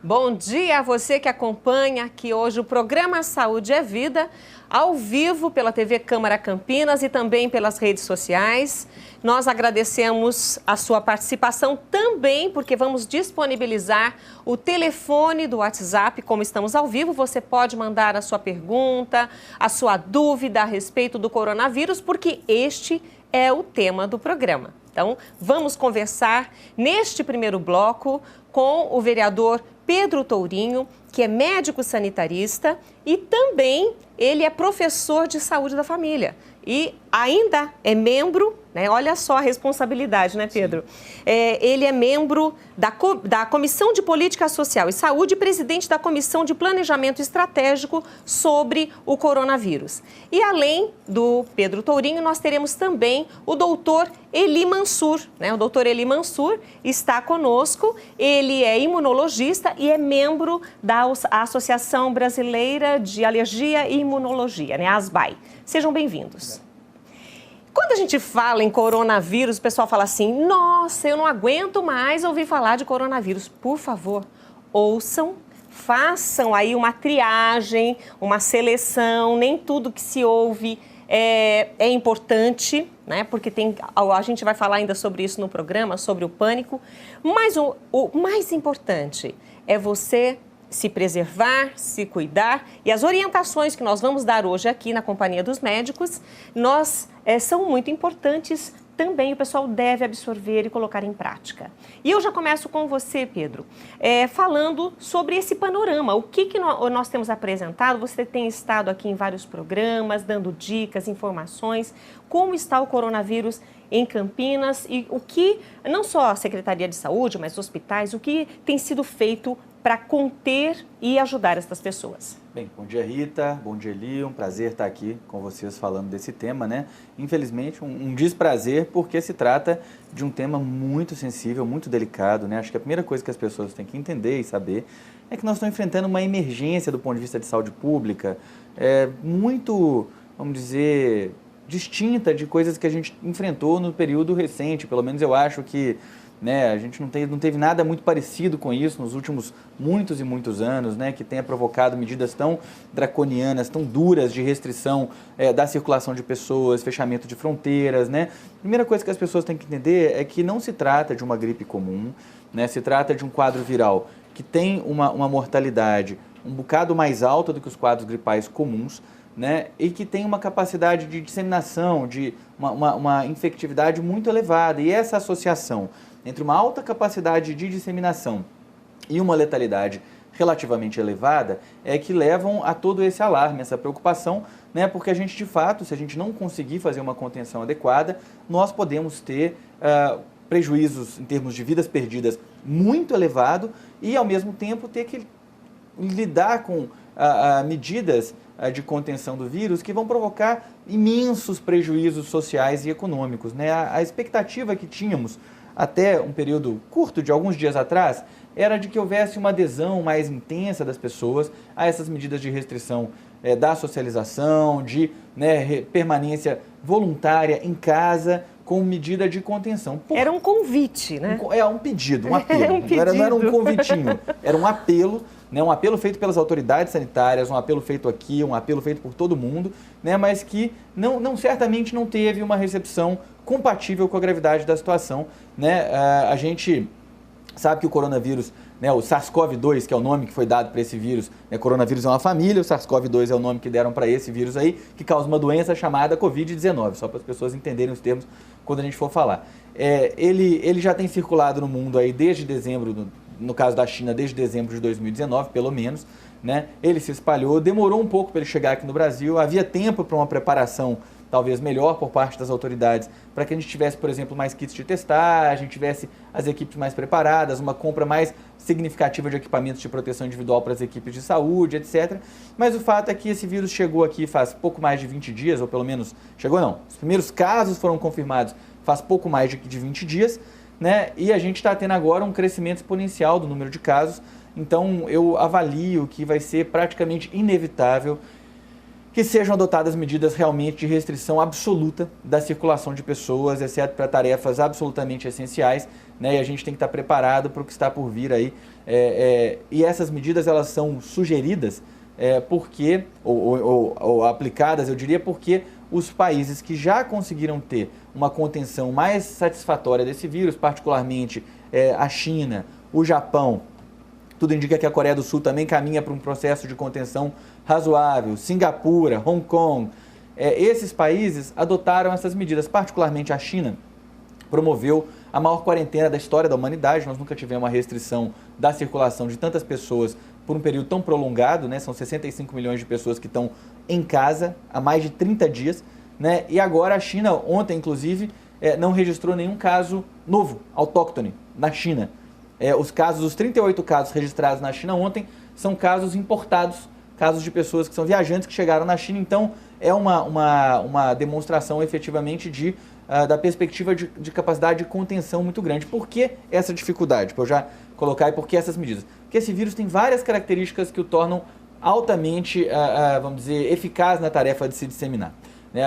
Bom dia a você que acompanha aqui hoje o programa Saúde é Vida, ao vivo pela TV Câmara Campinas e também pelas redes sociais. Nós agradecemos a sua participação também, porque vamos disponibilizar o telefone do WhatsApp. Como estamos ao vivo, você pode mandar a sua pergunta, a sua dúvida a respeito do coronavírus, porque este é o tema do programa. Então, vamos conversar neste primeiro bloco com o vereador Pedro Tourinho, que é médico sanitarista e também ele é professor de saúde da família e ainda é membro, né? Olha só a responsabilidade, né, Pedro? Ele é membro da Comissão de Política Social e Saúde e presidente da Comissão de Planejamento Estratégico sobre o coronavírus. E além do Pedro Tourinho, nós teremos também o doutor Eli Mansur, né? O doutor Eli Mansur está conosco, ele é imunologista e é membro da Associação Brasileira de Alergia e Imunologia, né? ASBAI. Sejam bem-vindos. Quando a gente fala em coronavírus, o pessoal fala assim, nossa, eu não aguento mais ouvir falar de coronavírus. Por favor, ouçam, façam aí uma triagem, uma seleção, nem tudo que se ouve é importante, né? Porque a gente vai falar ainda sobre isso no programa, sobre o pânico. Mas o mais importante é você se preservar, se cuidar, e as orientações que nós vamos dar hoje aqui na Companhia dos Médicos, são muito importantes também, o pessoal deve absorver e colocar em prática. E eu já começo com você, Pedro, falando sobre esse panorama, o que nós temos apresentado, você tem estado aqui em vários programas, dando dicas, informações, como está o coronavírus em Campinas e o que, não só a Secretaria de Saúde, mas hospitais, o que tem sido feito para conter e ajudar essas pessoas. Bem, bom dia, Rita, bom dia, Eli, um prazer estar aqui com vocês falando desse tema, né? Infelizmente, um desprazer, porque se trata de um tema muito sensível, muito delicado, né? Acho que a primeira coisa que as pessoas têm que entender e saber é que nós estamos enfrentando uma emergência do ponto de vista de saúde pública, muito, vamos dizer, distinta de coisas que a gente enfrentou no período recente. Pelo menos eu acho que a gente não teve nada muito parecido com isso nos últimos muitos e muitos anos, né, que tenha provocado medidas tão draconianas, tão duras de restrição da circulação de pessoas, fechamento de fronteiras, né? Primeira coisa que as pessoas têm que entender é que não se trata de uma gripe comum, né, se trata de um quadro viral que tem uma mortalidade um bocado mais alta do que os quadros gripais comuns, né, e que tem uma capacidade de disseminação, de uma infectividade muito elevada. E essa associação entre uma alta capacidade de disseminação e uma letalidade relativamente elevada é que levam a todo esse alarme, essa preocupação, né, porque a gente, de fato, se a gente não conseguir fazer uma contenção adequada, nós podemos ter prejuízos em termos de vidas perdidas muito elevado e, ao mesmo tempo, ter que lidar com medidas de contenção do vírus que vão provocar imensos prejuízos sociais e econômicos, né? A expectativa que tínhamos até um período curto de alguns dias atrás era de que houvesse uma adesão mais intensa das pessoas a essas medidas de restrição da socialização, de permanência voluntária em casa, com medida de contenção. Era um convite, né? Um pedido, um apelo. Não era um convitinho, era um apelo, né? Um apelo feito pelas autoridades sanitárias, um apelo feito aqui, um apelo feito por todo mundo, né? Mas que certamente não teve uma recepção compatível com a gravidade da situação, né? A gente sabe que o coronavírus, né, o SARS-CoV-2, que é o nome que foi dado para esse vírus, né, coronavírus é uma família, o SARS-CoV-2 é o nome que deram para esse vírus aí, que causa uma doença chamada Covid-19, só para as pessoas entenderem os termos quando a gente for falar. Ele já tem circulado no mundo aí desde dezembro, no caso da China, desde dezembro de 2019, pelo menos, né? Ele se espalhou, demorou um pouco para ele chegar aqui no Brasil, havia tempo para uma preparação talvez melhor por parte das autoridades, para que a gente tivesse, por exemplo, mais kits de testagem, tivesse as equipes mais preparadas, uma compra mais significativa de equipamentos de proteção individual para as equipes de saúde, etc. Mas o fato é que esse vírus chegou aqui faz pouco mais de 20 dias, ou pelo menos, chegou não, os primeiros casos foram confirmados faz pouco mais de 20 dias, né? E a gente está tendo agora um crescimento exponencial do número de casos, então eu avalio que vai ser praticamente inevitável que sejam adotadas medidas realmente de restrição absoluta da circulação de pessoas, exceto para tarefas absolutamente essenciais, né? E a gente tem que estar preparado para o que está por vir aí. E essas medidas, elas são sugeridas porque, ou aplicadas, eu diria, porque os países que já conseguiram ter uma contenção mais satisfatória desse vírus, particularmente a China, o Japão, tudo indica que a Coreia do Sul também caminha para um processo de contenção razoável, Singapura, Hong Kong, esses países adotaram essas medidas, particularmente a China promoveu a maior quarentena da história da humanidade. Nós nunca tivemos uma restrição da circulação de tantas pessoas por um período tão prolongado, né? São 65 milhões de pessoas que estão em casa há mais de 30 dias, né? E agora a China, ontem inclusive, não registrou nenhum caso novo, autóctone, na China. Os 38 casos registrados na China ontem são casos importados, casos de pessoas que são viajantes que chegaram na China. Então, é uma demonstração efetivamente da perspectiva de capacidade de contenção muito grande. Por que essa dificuldade? Para eu já colocar, e por que essas medidas? Porque esse vírus tem várias características que o tornam altamente, vamos dizer, eficaz na tarefa de se disseminar.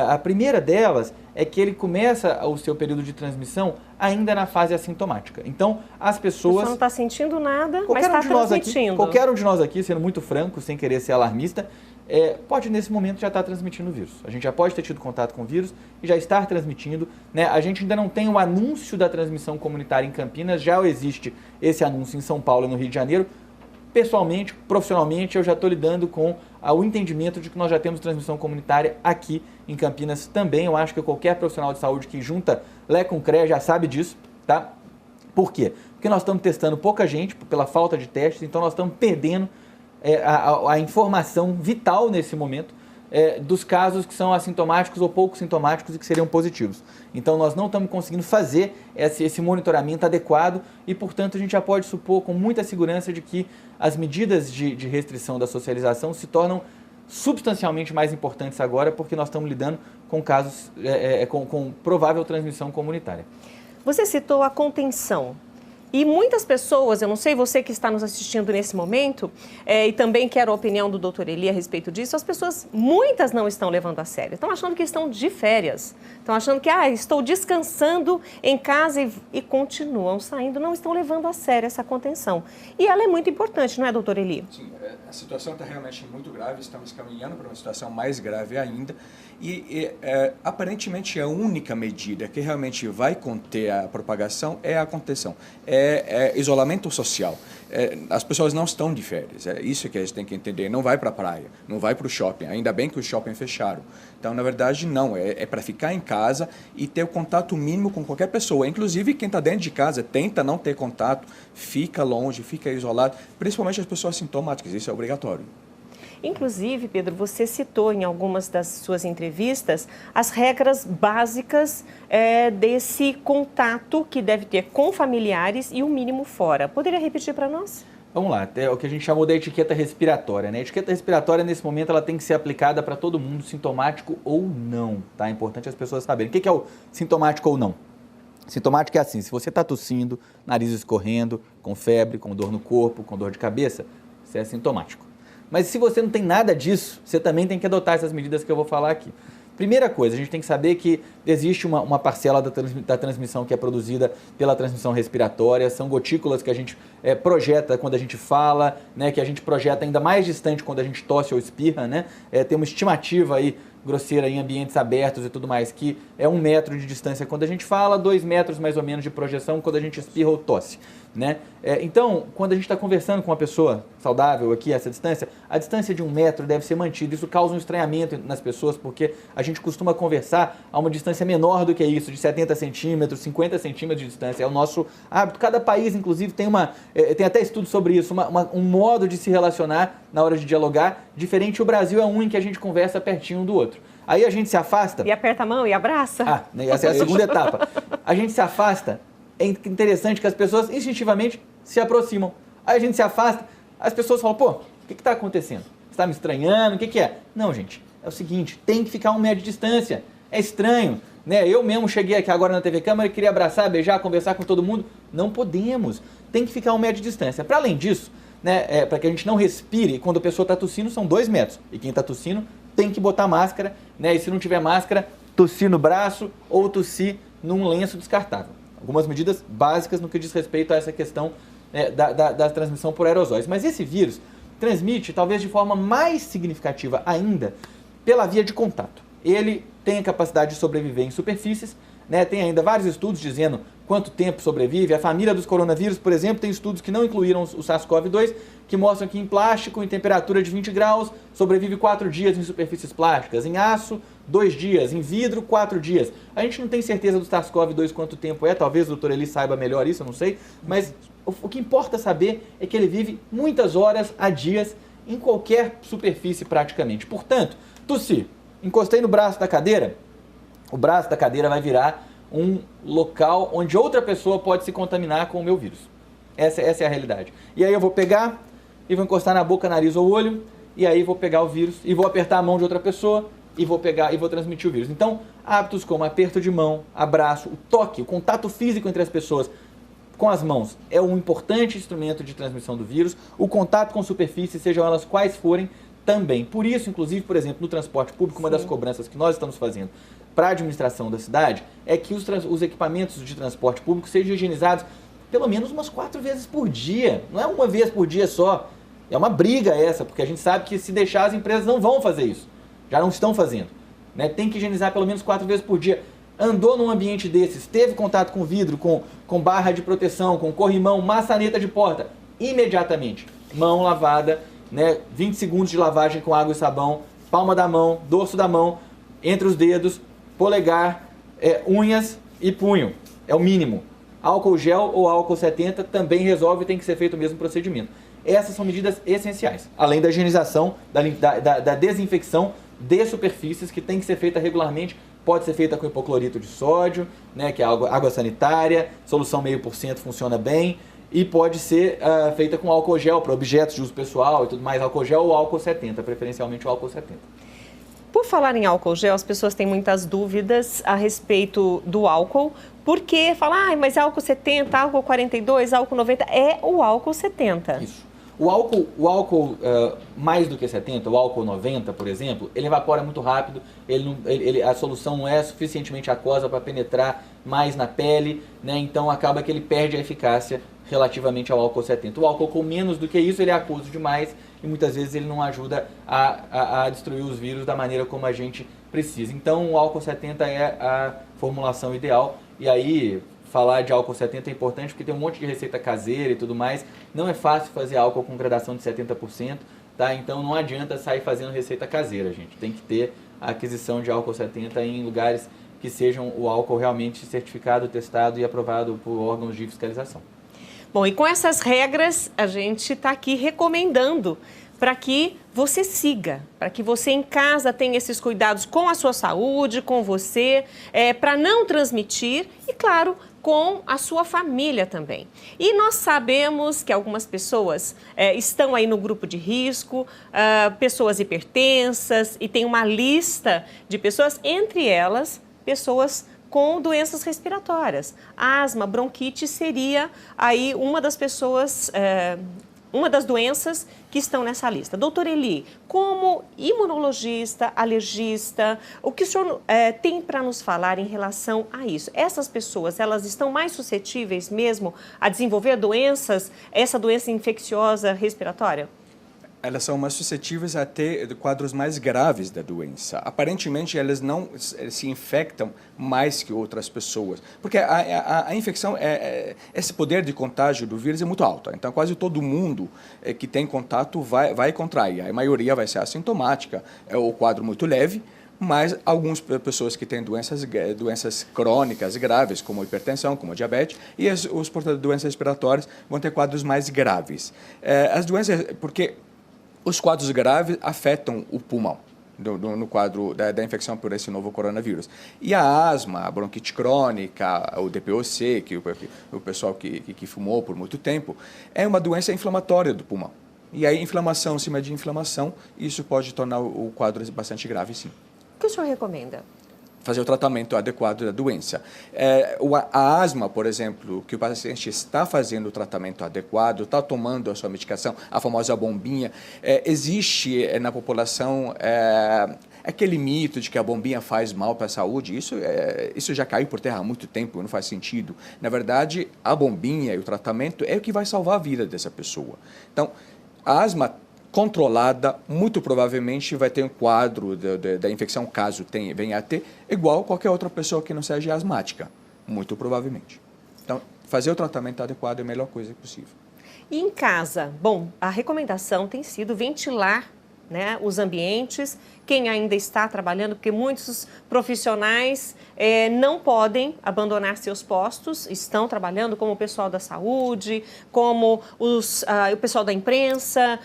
A primeira delas é que ele começa o seu período de transmissão ainda na fase assintomática. Então, as pessoas... Você não está sentindo nada, mas está transmitindo. Qualquer um de nós aqui, sendo muito franco, sem querer ser alarmista, pode nesse momento já estar transmitindo o vírus. A gente já pode ter tido contato com o vírus e já estar transmitindo, né? A gente ainda não tem o anúncio da transmissão comunitária em Campinas, já existe esse anúncio em São Paulo e no Rio de Janeiro. Pessoalmente, profissionalmente, eu já estou lidando com o entendimento de que nós já temos transmissão comunitária aqui em Campinas também. Eu acho que qualquer profissional de saúde que junta Lé com CREA já sabe disso, tá? Por quê? Porque nós estamos testando pouca gente pela falta de testes, então nós estamos perdendo a informação vital nesse momento dos casos que são assintomáticos ou pouco sintomáticos e que seriam positivos. Então nós não estamos conseguindo fazer esse monitoramento adequado e, portanto, a gente já pode supor com muita segurança de que as medidas de restrição da socialização se tornam substancialmente mais importantes agora, porque nós estamos lidando com casos com provável transmissão comunitária. Você citou a contenção. E muitas pessoas, eu não sei você que está nos assistindo nesse momento, e também quero a opinião do Dr. Eli a respeito disso, muitas não estão levando a sério, estão achando que estão de férias, estão achando que estou descansando em casa e continuam saindo, não estão levando a sério essa contenção. E ela é muito importante, não é, Dr. Eli? Sim, a situação está realmente muito grave, estamos caminhando para uma situação mais grave ainda e aparentemente a única medida que realmente vai conter a propagação é a contenção. Isolamento social. As pessoas não estão de férias, é isso que a gente tem que entender. Não vai para a praia, não vai para o shopping, ainda bem que os shopping fecharam. Então, na verdade, não, é para ficar em casa e ter o contato mínimo com qualquer pessoa. Inclusive, quem está dentro de casa tenta não ter contato, fica longe, fica isolado, principalmente as pessoas sintomáticas, isso é obrigatório. Inclusive, Pedro, você citou em algumas das suas entrevistas as regras básicas desse contato que deve ter com familiares e o mínimo fora. Poderia repetir para nós? Vamos lá, é o que a gente chamou da etiqueta respiratória, né? A etiqueta respiratória, nesse momento, ela tem que ser aplicada para todo mundo, sintomático ou não, tá? É importante as pessoas saberem. O que é o sintomático ou não? Sintomático é assim, se você está tossindo, nariz escorrendo, com febre, com dor no corpo, com dor de cabeça, você é sintomático. Mas se você não tem nada disso, você também tem que adotar essas medidas que eu vou falar aqui. Primeira coisa, a gente tem que saber que existe uma parcela da transmissão que é produzida pela transmissão respiratória, são gotículas que a gente projeta quando a gente fala, né, que a gente projeta ainda mais distante quando a gente tosse ou espirra, né? Tem uma estimativa aí grosseira em ambientes abertos e tudo mais, que é 1 metro de distância quando a gente fala, 2 metros mais ou menos de projeção quando a gente espirra ou tosse, né? Então, quando a gente está conversando com uma pessoa saudável aqui, essa distância, a distância de 1 metro deve ser mantida. Isso causa um estranhamento nas pessoas, porque a gente costuma conversar a uma distância menor do que isso, de 70 centímetros, 50 centímetros de distância. É o nosso hábito. Cada país, inclusive, tem até estudo sobre isso, um modo de se relacionar na hora de dialogar diferente. O Brasil é um em que a gente conversa pertinho um do outro. Aí a gente se afasta... E aperta a mão e abraça. Essa é a segunda etapa. A gente se afasta. É interessante que as pessoas instintivamente se aproximam. Aí a gente se afasta, as pessoas falam, pô, o que está acontecendo? Você está me estranhando? O que é? Não, gente, é o seguinte, tem que ficar 1 metro de distância. É estranho, né? Eu mesmo cheguei aqui agora na TV Câmara e queria abraçar, beijar, conversar com todo mundo. Não podemos. Tem que ficar 1 metro de distância. Para além disso, né, para que a gente não respire, quando a pessoa está tossindo, são 2 metros. E quem está tossindo, tem que botar máscara, né? E se não tiver máscara, tossir no braço ou tossir num lenço descartável. Algumas medidas básicas no que diz respeito a essa questão da transmissão por aerosóis. Mas esse vírus transmite, talvez de forma mais significativa ainda, pela via de contato. Ele tem a capacidade de sobreviver em superfícies, né? Tem ainda vários estudos dizendo quanto tempo sobrevive. A família dos coronavírus, por exemplo, tem estudos que não incluíram o SARS-CoV-2, que mostram que em plástico, em temperatura de 20 graus, sobrevive 4 dias em superfícies plásticas, em aço, 2 dias, em vidro, 4 dias. A gente não tem certeza do SARS-CoV-2 quanto tempo é, talvez o doutor Eli saiba melhor isso, eu não sei, mas o que importa saber é que ele vive muitas horas a dias em qualquer superfície praticamente. Portanto, tossi, encostei no braço da cadeira, o braço da cadeira vai virar um local onde outra pessoa pode se contaminar com o meu vírus. Essa é a realidade. E aí eu vou pegar e vou encostar na boca, nariz ou olho, e aí vou pegar o vírus e vou apertar a mão de outra pessoa e vou pegar e vou transmitir o vírus. Então, hábitos como aperto de mão, abraço, o toque, o contato físico entre as pessoas com as mãos é um importante instrumento de transmissão do vírus. O contato com superfícies, sejam elas quais forem, também. Por isso, inclusive, por exemplo, no transporte público, uma das cobranças que nós estamos fazendo para a administração da cidade é que os equipamentos de transporte público sejam higienizados pelo menos umas 4 vezes por dia. Não é uma vez por dia só. É uma briga essa, porque a gente sabe que se deixar as empresas não vão fazer isso. Já não estão fazendo. Né? Tem que higienizar pelo menos 4 vezes por dia. Andou num ambiente desses, teve contato com vidro, com barra de proteção, com corrimão, maçaneta de porta, imediatamente, mão lavada, né? 20 segundos de lavagem com água e sabão, palma da mão, dorso da mão, entre os dedos, polegar, unhas e punho. É o mínimo. Álcool gel ou álcool 70 também resolve e tem que ser feito o mesmo procedimento. Essas são medidas essenciais. Além da higienização, da desinfecção de superfícies, que tem que ser feita regularmente. Pode ser feita com hipoclorito de sódio, né, que é água sanitária, solução 0,5% funciona bem. E pode ser feita com álcool gel para objetos de uso pessoal e tudo mais. Álcool gel ou álcool 70, preferencialmente o álcool 70. Por falar em álcool gel, as pessoas têm muitas dúvidas a respeito do álcool, porque falam, mas é álcool 70, álcool 42, álcool 90, é o álcool 70. Isso. O álcool mais do que 70, o álcool 90, por exemplo, ele evapora muito rápido, a solução não é suficientemente aquosa para penetrar mais na pele, né? Então acaba que ele perde a eficácia relativamente ao álcool 70. O álcool com menos do que isso, ele é aquoso demais e muitas vezes ele não ajuda a destruir os vírus da maneira como a gente precisa. Então o álcool 70 é a formulação ideal. E aí, falar de álcool 70 é importante porque tem um monte de receita caseira e tudo mais. Não é fácil fazer álcool com gradação de 70%, tá? Então não adianta sair fazendo receita caseira, gente. Tem que ter a aquisição de álcool 70 em lugares que sejam o álcool realmente certificado, testado e aprovado por órgãos de fiscalização. Bom, e com essas regras, a gente está aqui recomendando para que você siga, para que você em casa tenha esses cuidados com a sua saúde, com você, para não transmitir e, claro, com a sua família também. E nós sabemos que algumas pessoas estão aí no grupo de risco, pessoas hipertensas, e tem uma lista de pessoas, entre elas, pessoas com doenças respiratórias. Asma, bronquite seria aí uma das pessoas, uma das doenças que estão nessa lista. Doutor Eli, como imunologista, alergista, o que o senhor tem para nos falar em relação a isso? Essas pessoas, elas estão mais suscetíveis mesmo a desenvolver doenças, essa doença infecciosa respiratória? Elas são mais suscetíveis a ter quadros mais graves da doença. Aparentemente, elas não se infectam mais que outras pessoas, porque a infecção, esse poder de contágio do vírus é muito alto. Então, quase todo mundo que tem contato vai contrair. A maioria vai ser assintomática, é o quadro muito leve, mas algumas pessoas que têm doenças crônicas graves, como hipertensão, como diabetes, e os portadores de doenças respiratórias vão ter quadros mais graves. As doenças, porque os quadros graves afetam o pulmão no quadro da infecção por esse novo coronavírus. E a asma, a bronquite crônica, o DPOC, que o pessoal que fumou por muito tempo, é uma doença inflamatória do pulmão. E aí, inflamação em cima de inflamação, isso pode tornar o quadro bastante grave, sim. O que o senhor recomenda? fazer o tratamento adequado da doença. A asma, por exemplo, que o paciente está fazendo o tratamento adequado, está tomando a sua medicação, a famosa bombinha, existe na população aquele mito de que a bombinha faz mal para a saúde. Isso já caiu por terra há muito tempo, não faz sentido. Na verdade, a bombinha e o tratamento é o que vai salvar a vida dessa pessoa. Então, a asma controlada, muito provavelmente vai ter um quadro da infecção, caso venha a ter, igual qualquer outra pessoa que não seja asmática, muito provavelmente. Então, fazer o tratamento adequado é a melhor coisa possível. E em casa? Bom, a recomendação tem sido ventilar, né, os ambientes, quem ainda está trabalhando, porque muitos profissionais não podem abandonar seus postos, estão trabalhando, como o pessoal da saúde, como o pessoal da imprensa.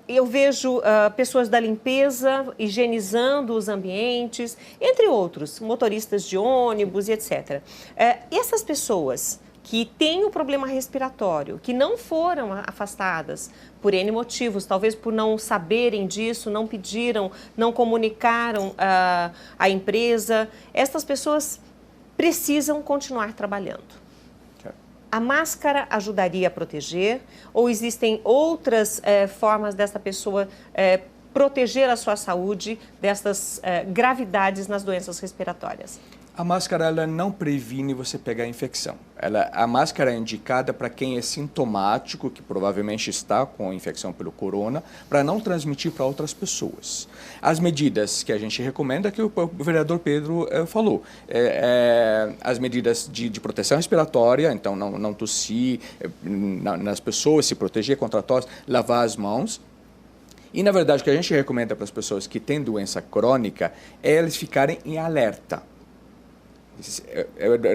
Eu vejo pessoas da limpeza higienizando os ambientes, entre outros, motoristas de ônibus e etc. E essas pessoas que têm o problema respiratório, que não foram afastadas por N motivos, talvez por não saberem disso, não pediram, não comunicaram à empresa, essas pessoas precisam continuar trabalhando. A máscara ajudaria a proteger ou existem outras formas dessa pessoa proteger a sua saúde dessas gravidades nas doenças respiratórias? A máscara ela não previne você pegar a infecção. A máscara é indicada para quem é sintomático, que provavelmente está com infecção pelo corona, para não transmitir para outras pessoas. As medidas que a gente recomenda, que o vereador Pedro falou, as medidas de proteção respiratória, então não tossir nas pessoas, se proteger contra a tosse, lavar as mãos. E, na verdade, o que a gente recomenda para as pessoas que têm doença crônica é eles ficarem em alerta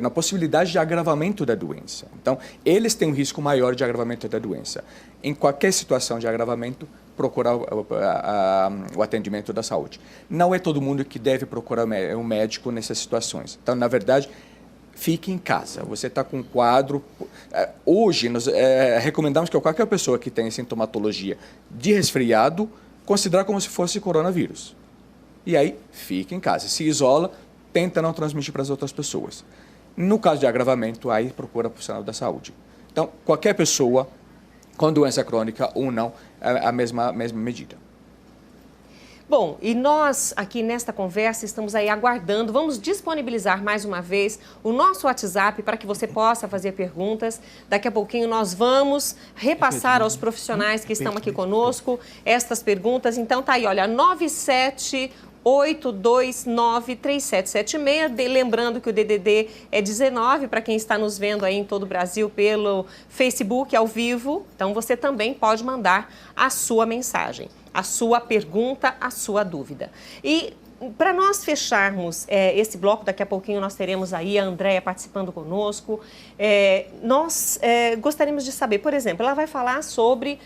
na possibilidade de agravamento da doença. Então, eles têm um risco maior de agravamento da doença. Em qualquer situação de agravamento, procurar o atendimento da saúde. Não é todo mundo que deve procurar um médico nessas situações. Então, na verdade, fique em casa. Você está com um quadro... Hoje, nós recomendamos que qualquer pessoa que tenha sintomatologia de resfriado, considerar como se fosse coronavírus. E aí, fique em casa. Se isola, tenta não transmitir para as outras pessoas. No caso de agravamento, aí procura profissional da saúde. Então, qualquer pessoa com doença crônica ou não, a mesma medida. Bom, e nós aqui nesta conversa estamos aí aguardando, vamos disponibilizar mais uma vez o nosso WhatsApp para que você possa fazer perguntas. Daqui a pouquinho nós vamos repassar aos profissionais que estão aqui conosco estas perguntas. Então tá aí, olha, 978293776, lembrando que o DDD é 19 para quem está nos vendo aí em todo o Brasil pelo Facebook ao vivo. Então você também pode mandar a sua mensagem, a sua pergunta, a sua dúvida. E para nós fecharmos esse bloco, daqui a pouquinho nós teremos aí a Andréia participando conosco. Nós gostaríamos de saber, por exemplo, ela vai falar sobre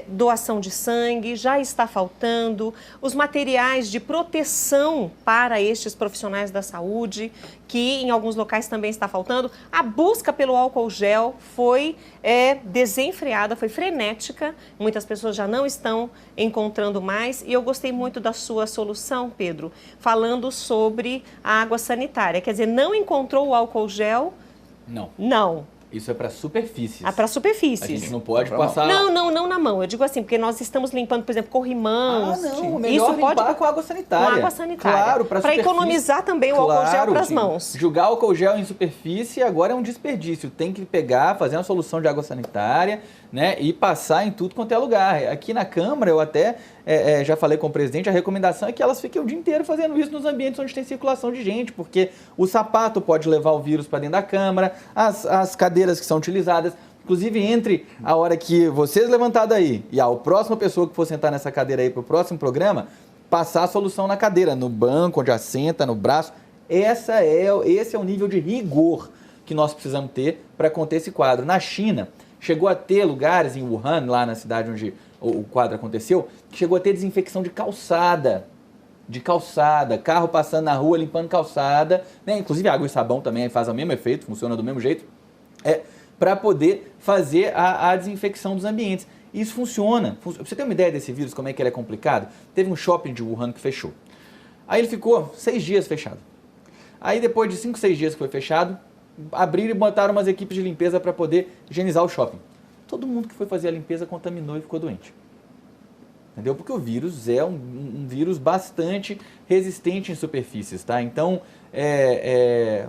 doação de sangue, já está faltando, os materiais de proteção para estes profissionais da saúde, que em alguns locais também está faltando. A busca pelo álcool gel foi desenfreada, foi frenética, muitas pessoas já não estão encontrando mais, e eu gostei muito da sua solução, Pedro, falando sobre a água sanitária. Quer dizer, não encontrou o álcool gel? Não. Não. Isso é para superfícies. Para superfícies. A gente não pode passar... Não na mão. Eu digo assim, porque nós estamos limpando, por exemplo, corrimãos. Melhor limpar com água sanitária. Com água sanitária. Claro, para economizar também o álcool gel para as mãos. Jogar álcool gel em superfície agora é um desperdício. Tem que pegar, fazer uma solução de água sanitária, né, e passar em tudo quanto é lugar. Aqui na Câmara, eu até já falei com o presidente, a recomendação é que elas fiquem o dia inteiro fazendo isso nos ambientes onde tem circulação de gente, porque o sapato pode levar o vírus para dentro da Câmara, as cadeiras que são utilizadas, inclusive entre a hora que vocês levantaram aí e a próxima pessoa que for sentar nessa cadeira aí para o próximo programa, passar a solução na cadeira, no banco, onde assenta, no braço. Esse é o nível de rigor que nós precisamos ter para conter esse quadro. Na China, chegou a ter lugares, em Wuhan, lá na cidade onde o quadro aconteceu, que chegou a ter desinfecção de calçada, carro passando na rua, limpando calçada, né? Inclusive água e sabão também faz o mesmo efeito, funciona do mesmo jeito, para poder fazer a desinfecção dos ambientes. Isso funciona. Pra você ter uma ideia desse vírus, como é que ele é complicado, teve um shopping de Wuhan que fechou. Aí ele ficou 6 dias fechado. Aí depois de 5, 6 dias que foi fechado, abriram e botaram umas equipes de limpeza para poder higienizar o shopping. Todo mundo que foi fazer a limpeza contaminou e ficou doente. Entendeu? Porque o vírus é um vírus bastante resistente em superfícies, tá? Então,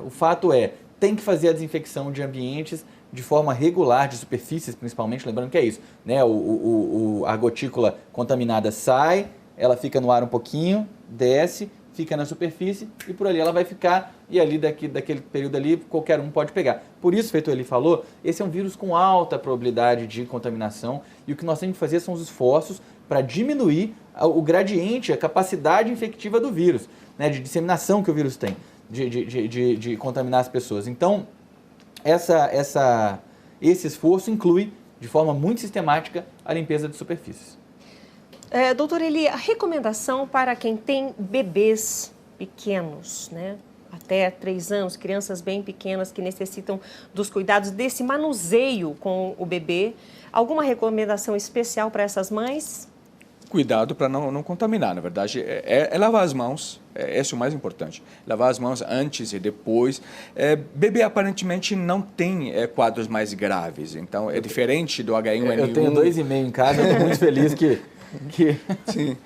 o fato tem que fazer a desinfecção de ambientes de forma regular, de superfícies principalmente, lembrando que é isso, né? A gotícula contaminada sai, ela fica no ar um pouquinho, desce, fica na superfície e por ali ela vai ficar e ali daquele período ali qualquer um pode pegar. Por isso, feito ele falou, esse é um vírus com alta probabilidade de contaminação e o que nós temos que fazer são os esforços para diminuir o gradiente, a capacidade infectiva do vírus, né, de disseminação que o vírus tem, de contaminar as pessoas. Então, esse esforço inclui, de forma muito sistemática, a limpeza de superfícies. Doutor Eli, a recomendação para quem tem bebês pequenos, né? Até 3 anos, crianças bem pequenas que necessitam dos cuidados desse manuseio com o bebê, alguma recomendação especial para essas mães? Cuidado para não contaminar, na verdade, é lavar as mãos, esse é o mais importante. Lavar as mãos antes e depois. Bebê aparentemente não tem quadros mais graves, então é diferente do H1N1. Eu tenho 2,5 em casa, estou muito feliz que... Sim.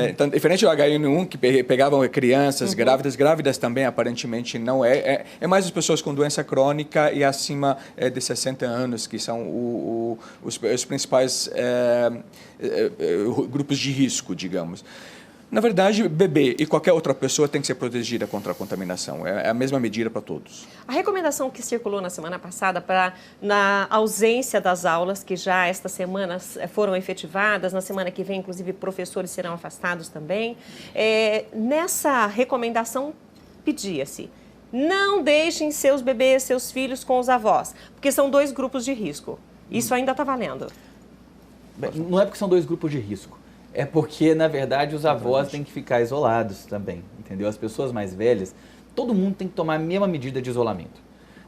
Então, diferente do H1N1, que pegavam crianças grávidas também aparentemente não é. É mais as pessoas com doença crônica e acima de 60 anos, que são os principais grupos de risco, digamos. Na verdade, bebê e qualquer outra pessoa tem que ser protegida contra a contaminação. É a mesma medida para todos. A recomendação que circulou na semana passada na ausência das aulas, que já esta semana foram efetivadas, na semana que vem, inclusive, professores serão afastados também. Nessa recomendação, pedia-se: não deixem seus bebês, seus filhos com os avós, porque são 2 grupos de risco. Isso ainda está valendo? Não é porque são 2 grupos de risco. É porque, na verdade, os avós têm que ficar isolados também, entendeu? As pessoas mais velhas, todo mundo tem que tomar a mesma medida de isolamento.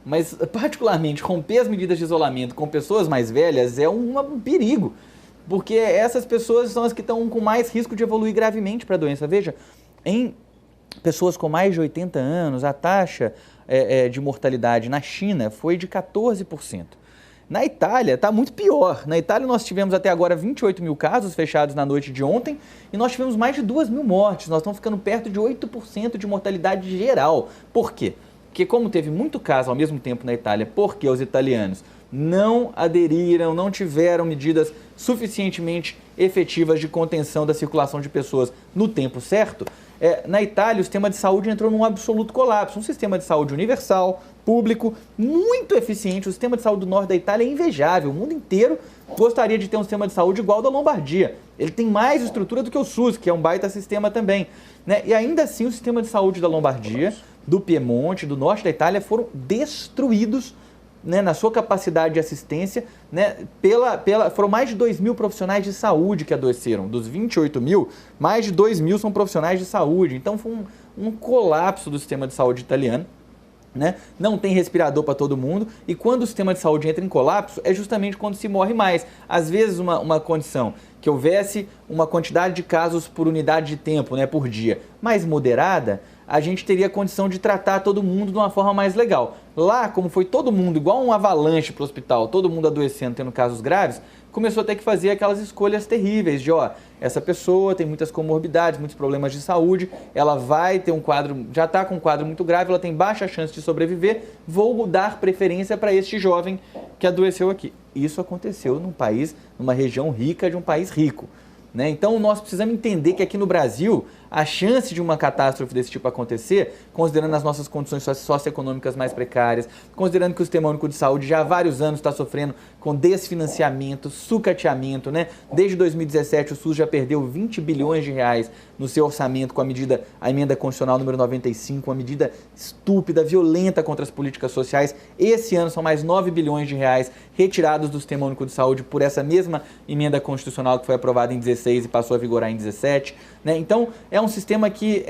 Mas, particularmente, romper as medidas de isolamento com pessoas mais velhas é um perigo, porque essas pessoas são as que estão com mais risco de evoluir gravemente para a doença. Veja, em pessoas com mais de 80 anos, a taxa de mortalidade na China foi de 14%. Na Itália está muito pior. Na Itália nós tivemos até agora 28 mil casos fechados na noite de ontem e nós tivemos mais de 2 mil mortes. Nós estamos ficando perto de 8% de mortalidade geral. Por quê? Porque como teve muito caso ao mesmo tempo na Itália, porque os italianos não aderiram, não tiveram medidas suficientemente efetivas de contenção da circulação de pessoas no tempo certo, na Itália o sistema de saúde entrou num absoluto colapso. Um sistema de saúde universal, público, muito eficiente. O sistema de saúde do norte da Itália é invejável. O mundo inteiro gostaria de ter um sistema de saúde igual ao da Lombardia. Ele tem mais estrutura do que o SUS, que é um baita sistema também, né? E ainda assim o sistema de saúde da Lombardia, do Piemonte, do norte da Itália foram destruídos, né, na sua capacidade de assistência, né, foram mais de 2 mil profissionais de saúde que adoeceram. Dos 28 mil, mais de 2 mil são profissionais de saúde. Então foi um colapso do sistema de saúde italiano. Né? Não tem respirador para todo mundo e quando o sistema de saúde entra em colapso é justamente quando se morre mais. Às vezes uma condição que houvesse uma quantidade de casos por unidade de tempo, né, por dia, mais moderada, a gente teria condição de tratar todo mundo de uma forma mais legal. Lá, como foi todo mundo igual um avalanche para o hospital, todo mundo adoecendo, tendo casos graves, começou a ter que fazer aquelas escolhas terríveis de, essa pessoa tem muitas comorbidades, muitos problemas de saúde, ela vai ter um quadro, já está com um quadro muito grave, ela tem baixa chance de sobreviver, vou dar preferência para este jovem que adoeceu aqui. Isso aconteceu num país, numa região rica de um país rico, né? Então nós precisamos entender que aqui no Brasil a chance de uma catástrofe desse tipo acontecer, considerando as nossas condições socioeconômicas mais precárias, considerando que o Sistema Único de Saúde já há vários anos está sofrendo com desfinanciamento, sucateamento, né? Desde 2017 o SUS já perdeu 20 bilhões de reais no seu orçamento com a emenda constitucional número 95, uma medida estúpida, violenta contra as políticas sociais. Esse ano são mais 9 bilhões de reais retirados do Sistema Único de Saúde por essa mesma emenda constitucional que foi aprovada em 16 e passou a vigorar em 17. Né? Então, é um sistema que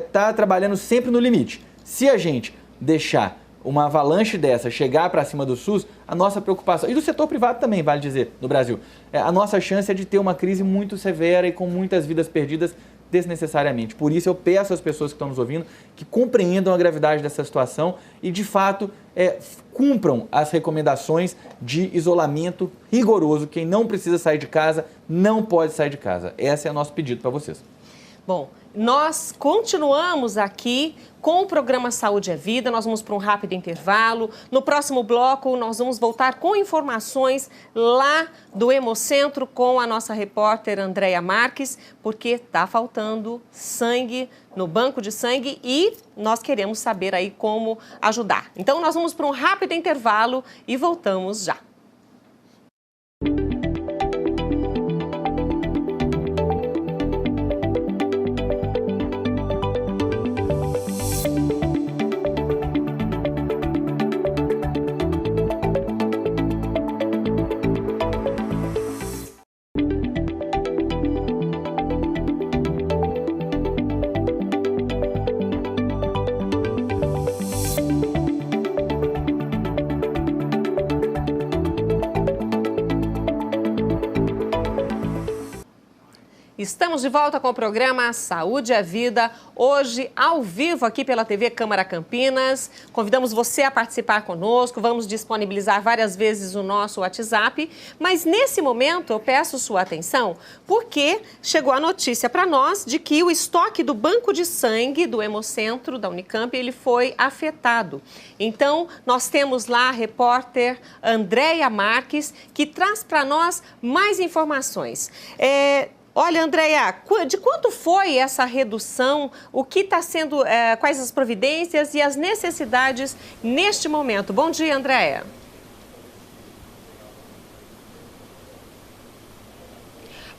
está trabalhando sempre no limite. Se a gente deixar uma avalanche dessa chegar para cima do SUS, a nossa preocupação, e do setor privado também, vale dizer, no Brasil, a nossa chance é de ter uma crise muito severa e com muitas vidas perdidas desnecessariamente. Por isso eu peço às pessoas que estão nos ouvindo que compreendam a gravidade dessa situação e, de fato, cumpram as recomendações de isolamento rigoroso. Quem não precisa sair de casa, não pode sair de casa. Esse é o nosso pedido para vocês. Bom, nós continuamos aqui com o programa Saúde é Vida, nós vamos para um rápido intervalo. No próximo bloco, nós vamos voltar com informações lá do Hemocentro com a nossa repórter Andréia Marques, porque está faltando sangue no banco de sangue e nós queremos saber aí como ajudar. Então, nós vamos para um rápido intervalo e voltamos já. Estamos de volta com o programa Saúde é Vida, hoje ao vivo aqui pela TV Câmara Campinas. Convidamos você a participar conosco, vamos disponibilizar várias vezes o nosso WhatsApp, mas nesse momento eu peço sua atenção porque chegou a notícia para nós de que o estoque do banco de sangue do Hemocentro da Unicamp ele foi afetado. Então, nós temos lá a repórter Andréia Marques que traz para nós mais informações. Olha, Andréia, de quanto foi essa redução? O que está sendo, quais as providências e as necessidades neste momento? Bom dia, Andréia.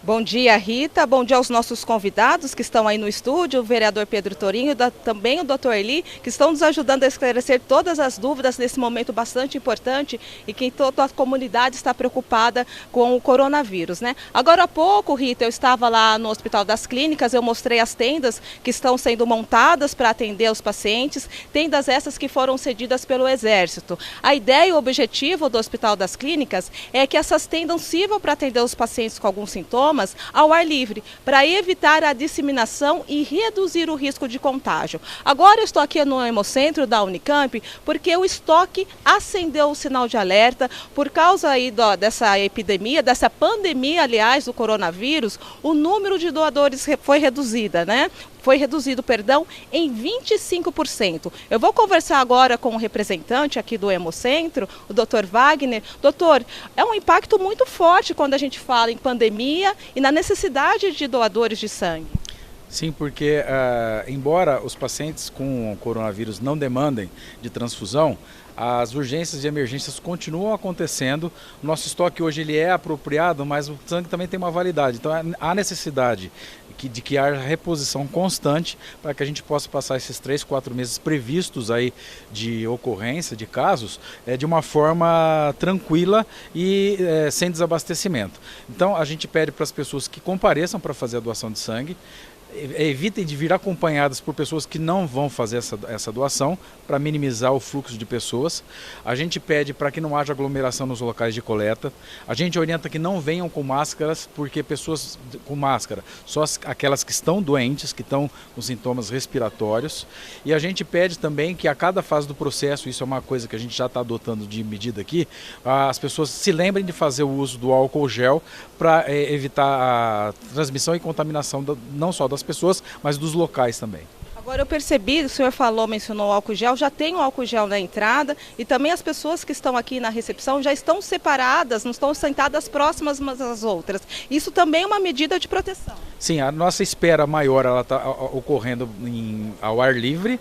Bom dia, Rita. Bom dia aos nossos convidados que estão aí no estúdio, o vereador Pedro Torinho, também o doutor Eli, que estão nos ajudando a esclarecer todas as dúvidas nesse momento bastante importante e que toda a comunidade está preocupada com o coronavírus, né? Agora há pouco, Rita, eu estava lá no Hospital das Clínicas, eu mostrei as tendas que estão sendo montadas para atender os pacientes, tendas essas que foram cedidas pelo Exército. A ideia e o objetivo do Hospital das Clínicas é que essas tendas sirvam para atender os pacientes com alguns sintomas ao ar livre, para evitar a disseminação e reduzir o risco de contágio. Agora eu estou aqui no Hemocentro da Unicamp porque o estoque acendeu o sinal de alerta por causa aí dessa epidemia, dessa pandemia, aliás, do coronavírus. O número de doadores foi reduzido, né? Foi reduzido, em 25%. Eu vou conversar agora com o representante aqui do Hemocentro, o Dr. Wagner. Doutor, é um impacto muito forte quando a gente fala em pandemia e na necessidade de doadores de sangue. Sim, porque embora os pacientes com coronavírus não demandem de transfusão, as urgências e emergências continuam acontecendo. O nosso estoque hoje ele é apropriado, mas o sangue também tem uma validade. Então há necessidade de que haja reposição constante para que a gente possa passar esses 3, 4 meses previstos aí de ocorrência de casos de uma forma tranquila e sem desabastecimento. Então a gente pede para as pessoas que compareçam para fazer a doação de sangue, evitem de vir acompanhadas por pessoas que não vão fazer essa doação, para minimizar o fluxo de pessoas. A gente pede para que não haja aglomeração nos locais de coleta. A gente orienta que não venham com máscaras, porque pessoas com máscara, só aquelas que estão doentes, que estão com sintomas respiratórios. E a gente pede também que a cada fase do processo, isso é uma coisa que a gente já está adotando de medida aqui, as pessoas se lembrem de fazer o uso do álcool gel para evitar a transmissão e contaminação não só das pessoas, mas dos locais também. Agora eu percebi, o senhor mencionou o álcool gel, já tem o álcool gel na entrada e também as pessoas que estão aqui na recepção já estão separadas, não estão sentadas próximas umas às outras. Isso também é uma medida de proteção. Sim, a nossa espera maior ela está ocorrendo ao ar livre,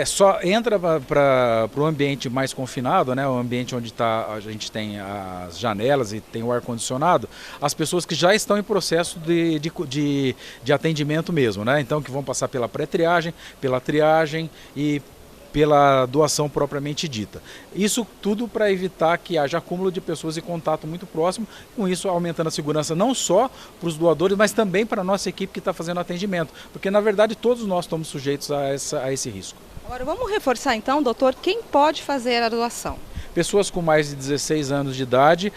só entra para o ambiente mais confinado, né, o ambiente onde a gente tem as janelas e tem o ar-condicionado, as pessoas que já estão em processo de atendimento mesmo, né, então que vão passar pela pré-triagem, pela triagem e pela doação propriamente dita. Isso tudo para evitar que haja acúmulo de pessoas e contato muito próximo, com isso aumentando a segurança não só para os doadores, mas também para a nossa equipe que está fazendo atendimento, porque na verdade todos nós estamos sujeitos a esse risco. Agora vamos reforçar então, doutor, quem pode fazer a doação? pessoas com mais de 16 anos de idade,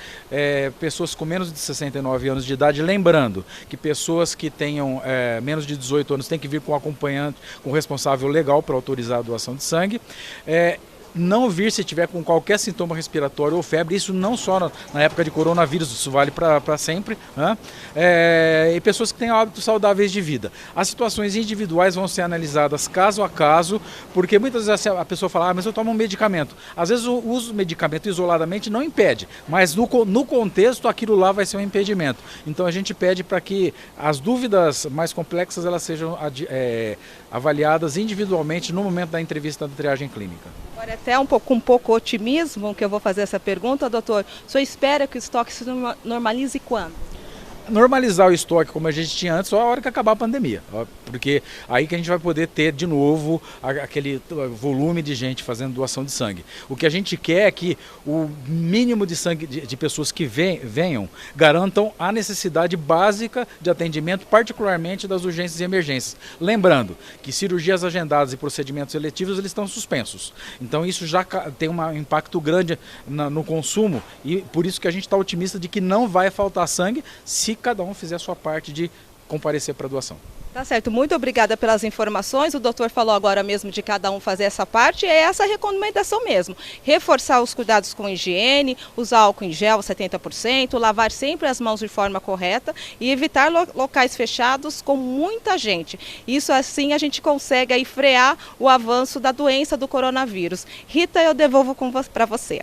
pessoas com menos de 69 anos de idade, lembrando que pessoas que tenham menos de 18 anos têm que vir com acompanhante, com responsável legal para autorizar a doação de sangue. Não vir se tiver com qualquer sintoma respiratório ou febre, isso não só na época de coronavírus, isso vale para sempre, né? E pessoas que têm hábitos saudáveis de vida. As situações individuais vão ser analisadas caso a caso, porque muitas vezes a pessoa fala, mas eu tomo um medicamento. Às vezes o uso do medicamento isoladamente não impede, mas no contexto aquilo lá vai ser um impedimento. Então a gente pede para que as dúvidas mais complexas elas sejam avaliadas individualmente no momento da entrevista da triagem clínica. Agora, até com pouco otimismo que eu vou fazer essa pergunta, doutor. O senhor espera que o estoque se normalize quando? Normalizar o estoque como a gente tinha antes só a hora que acabar a pandemia, porque aí que a gente vai poder ter de novo aquele volume de gente fazendo doação de sangue. O que a gente quer é que o mínimo de sangue de pessoas que venham garantam a necessidade básica de atendimento, particularmente das urgências e emergências. Lembrando que cirurgias agendadas e procedimentos eletivos eles estão suspensos. Então isso já tem um impacto grande no consumo e por isso que a gente está otimista de que não vai faltar sangue se cada um fizer a sua parte de comparecer para a doação. Tá certo, muito obrigada pelas informações. O doutor falou agora mesmo de cada um fazer essa parte, é essa recomendação mesmo. Reforçar os cuidados com higiene, usar álcool em gel 70%, lavar sempre as mãos de forma correta e evitar locais fechados com muita gente. Isso assim a gente consegue aí frear o avanço da doença do coronavírus. Rita, eu devolvo para você.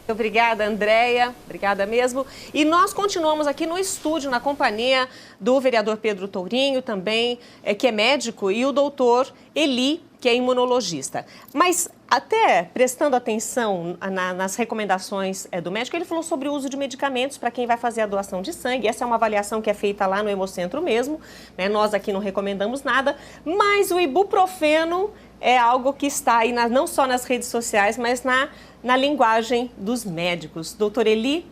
Obrigada, Andréia. Obrigada mesmo. E nós continuamos aqui no estúdio, na companhia do vereador Pedro Tourinho, também, que é médico, e o doutor Eli, que é imunologista. Mas, até prestando atenção nas recomendações do médico, ele falou sobre o uso de medicamentos para quem vai fazer a doação de sangue. Essa é uma avaliação que é feita lá no Hemocentro mesmo, né? Nós aqui não recomendamos nada, mas o ibuprofeno é algo que está aí não só nas redes sociais, mas na linguagem dos médicos. Doutor Eli,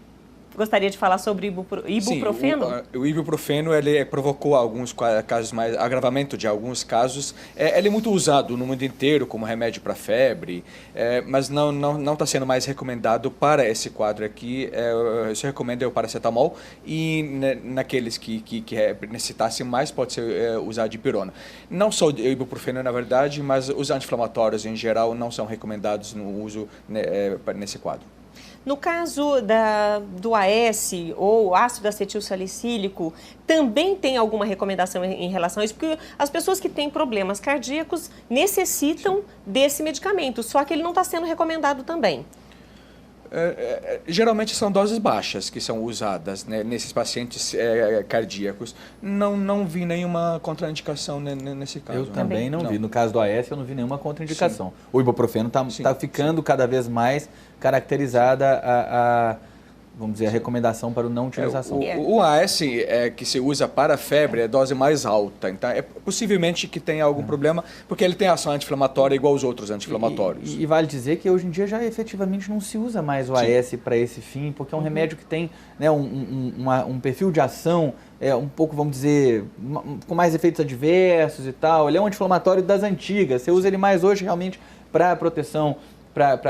gostaria de falar sobre ibuprofeno? Sim, o ibuprofeno ele provocou alguns casos, mais agravamento de alguns casos. Ele é muito usado no mundo inteiro como remédio para febre, mas não está sendo mais recomendado para esse quadro aqui. Se recomenda o paracetamol e naqueles que necessitassem mais pode ser usar dipirona. Não só o ibuprofeno na verdade, mas os anti-inflamatórios em geral não são recomendados no uso nesse quadro. No caso do AS ou ácido acetil salicílico, também tem alguma recomendação em relação a isso? Porque as pessoas que têm problemas cardíacos necessitam desse medicamento, só que ele não está sendo recomendado também. Geralmente são doses baixas que são usadas, né, nesses pacientes cardíacos. Não vi nenhuma contraindicação nesse caso. Eu também não vi. No caso do AS, eu não vi nenhuma contraindicação. Sim. O ibuprofeno está ficando cada vez mais caracterizada vamos dizer, a recomendação para a não utilização. O AS que se usa para febre é dose mais alta, então possivelmente que tenha algum problema, porque ele tem ação anti-inflamatória igual aos outros anti-inflamatórios. E vale dizer que hoje em dia já efetivamente não se usa mais o AS para esse fim, porque é um remédio que tem, né, um perfil de ação um pouco, vamos dizer, com mais efeitos adversos e tal. Ele é um anti-inflamatório das antigas, você usa ele mais hoje realmente para proteção para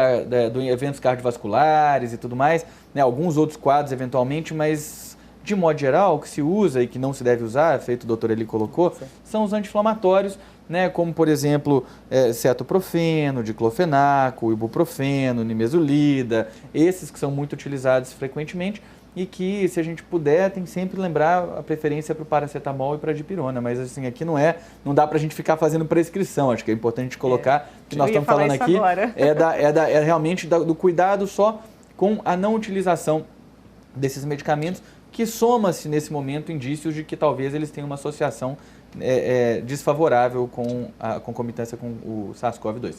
eventos cardiovasculares e tudo mais, né, alguns outros quadros eventualmente, mas de modo geral o que se usa e que não se deve usar, feito o doutor Eli colocou, são os anti-inflamatórios, né, como por exemplo cetoprofeno, diclofenaco, ibuprofeno, nimesulida, esses que são muito utilizados frequentemente e que, se a gente puder, tem que sempre lembrar a preferência para o paracetamol e para a dipirona, mas assim, aqui não dá para a gente ficar fazendo prescrição, acho que é importante colocar que nós estamos falando aqui é realmente do cuidado só com a não utilização desses medicamentos, que soma-se nesse momento indícios de que talvez eles tenham uma associação desfavorável com a concomitância com o SARS-CoV-2.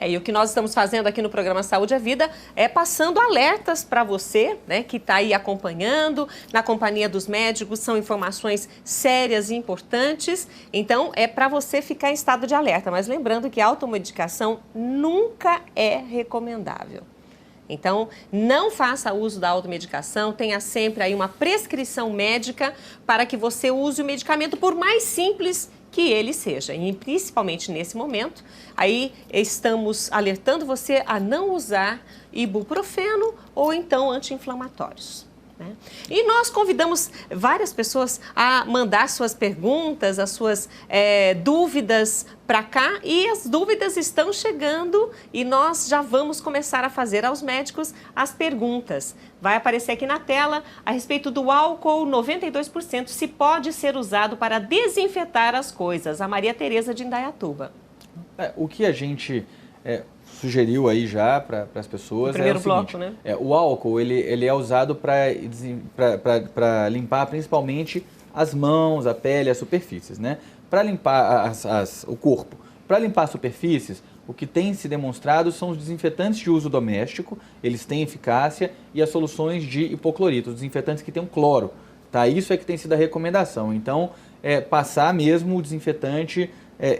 E o que nós estamos fazendo aqui no programa Saúde é Vida é passando alertas para você, né, que está aí acompanhando, na companhia dos médicos, são informações sérias e importantes, então é para você ficar em estado de alerta, mas lembrando que a automedicação nunca é recomendável. Então, não faça uso da automedicação, tenha sempre aí uma prescrição médica para que você use o medicamento, por mais simples que ele seja. E principalmente nesse momento, aí estamos alertando você a não usar ibuprofeno ou então anti-inflamatórios. E nós convidamos várias pessoas a mandar suas perguntas, as suas dúvidas para cá, e as dúvidas estão chegando e nós já vamos começar a fazer aos médicos as perguntas. Vai aparecer aqui na tela a respeito do álcool 92%, se pode ser usado para desinfetar as coisas. A Maria Tereza de Indaiatuba. O que a gente sugeriu aí já para as pessoas no primeiro o seguinte, bloco, né? O álcool ele é usado para limpar principalmente as mãos, a pele, as superfícies, né? Para limpar o corpo. Para limpar as superfícies, o que tem se demonstrado são os desinfetantes de uso doméstico, eles têm eficácia, e as soluções de hipoclorito, os desinfetantes que têm um cloro. Tá? Isso é que tem sido a recomendação. Então, passar mesmo o desinfetante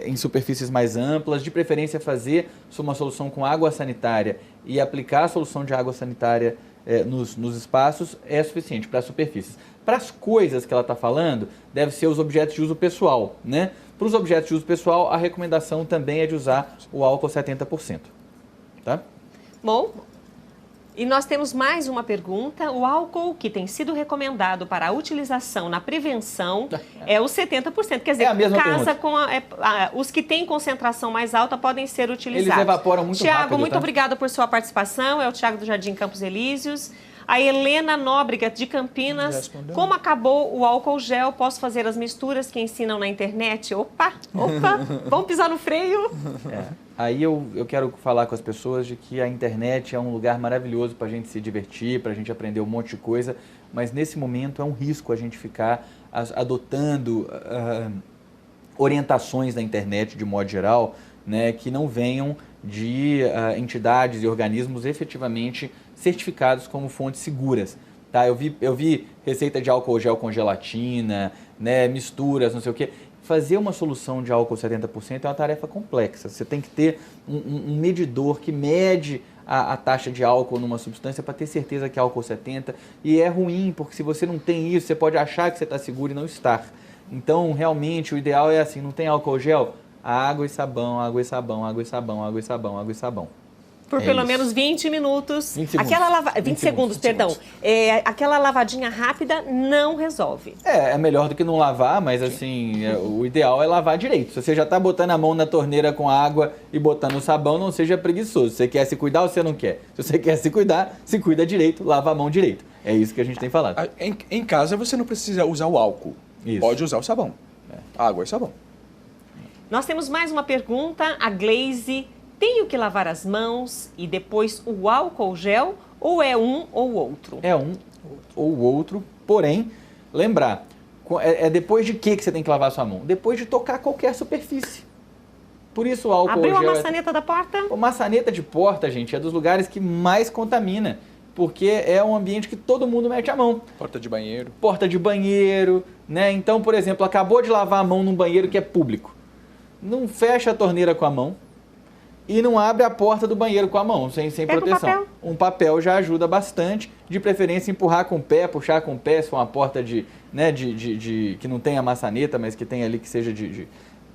em superfícies mais amplas, de preferência fazer uma solução com água sanitária e aplicar a solução de água sanitária nos espaços é suficiente para as superfícies. Para as coisas que ela está falando, deve ser os objetos de uso pessoal, né? Para os objetos de uso pessoal, a recomendação também é de usar o álcool 70%. Tá? Bom, e nós temos mais uma pergunta. O álcool que tem sido recomendado para a utilização na prevenção é o 70%. Quer dizer, a mesma casa com os que têm concentração mais alta podem ser utilizados. Eles evaporam muito rápido. Tiago, muito obrigada por sua participação. É o Tiago do Jardim Campos Elíseos. A Helena Nóbrega, de Campinas. Como acabou o álcool gel, posso fazer as misturas que ensinam na internet? Opa, vamos pisar no freio. Aí eu quero falar com as pessoas de que a internet é um lugar maravilhoso para a gente se divertir, para a gente aprender um monte de coisa, mas nesse momento é um risco a gente ficar adotando orientações da internet de modo geral, né, que não venham de entidades e organismos efetivamente certificados como fontes seguras. Tá? Eu vi receita de álcool gel com gelatina, né, misturas, não sei o quê. Fazer uma solução de álcool 70% é uma tarefa complexa. Você tem que ter um medidor que mede a taxa de álcool numa substância para ter certeza que é álcool 70%. E é ruim, porque se você não tem isso, você pode achar que você está seguro e não estar. Então, realmente, o ideal é assim, não tem álcool gel? Água e sabão, água e sabão, água e sabão, água e sabão, água e sabão. Por pelo menos 20 minutos. 20 segundos. 20 segundos, perdão. Aquela lavadinha rápida não resolve. É melhor do que não lavar, mas assim, o ideal é lavar direito. Se você já está botando a mão na torneira com água e botando o sabão, não seja preguiçoso. Você quer se cuidar ou você não quer? Se você quer se cuidar, se cuida direito, lava a mão direito. É isso que a gente tem falado. Em casa você não precisa usar o álcool. Isso. Pode usar o sabão. Água e sabão. Nós temos mais uma pergunta. A Glaze: tenho que lavar as mãos e depois o álcool gel, ou é um ou outro? É um ou outro, porém, lembrar, depois de que você tem que lavar a sua mão? Depois de tocar qualquer superfície. Por isso o álcool Abriu gel... a maçaneta da porta? A maçaneta de porta, gente, é dos lugares que mais contamina, porque é um ambiente que todo mundo mete a mão. Porta de banheiro. Porta de banheiro, né? Então, por exemplo, acabou de lavar a mão num banheiro que é público. Não fecha a torneira com a mão e não abre a porta do banheiro com a mão, sem proteção. Um papel já ajuda bastante, de preferência empurrar com o pé, puxar com o pé, se for uma porta que não tenha maçaneta, mas que tenha ali que seja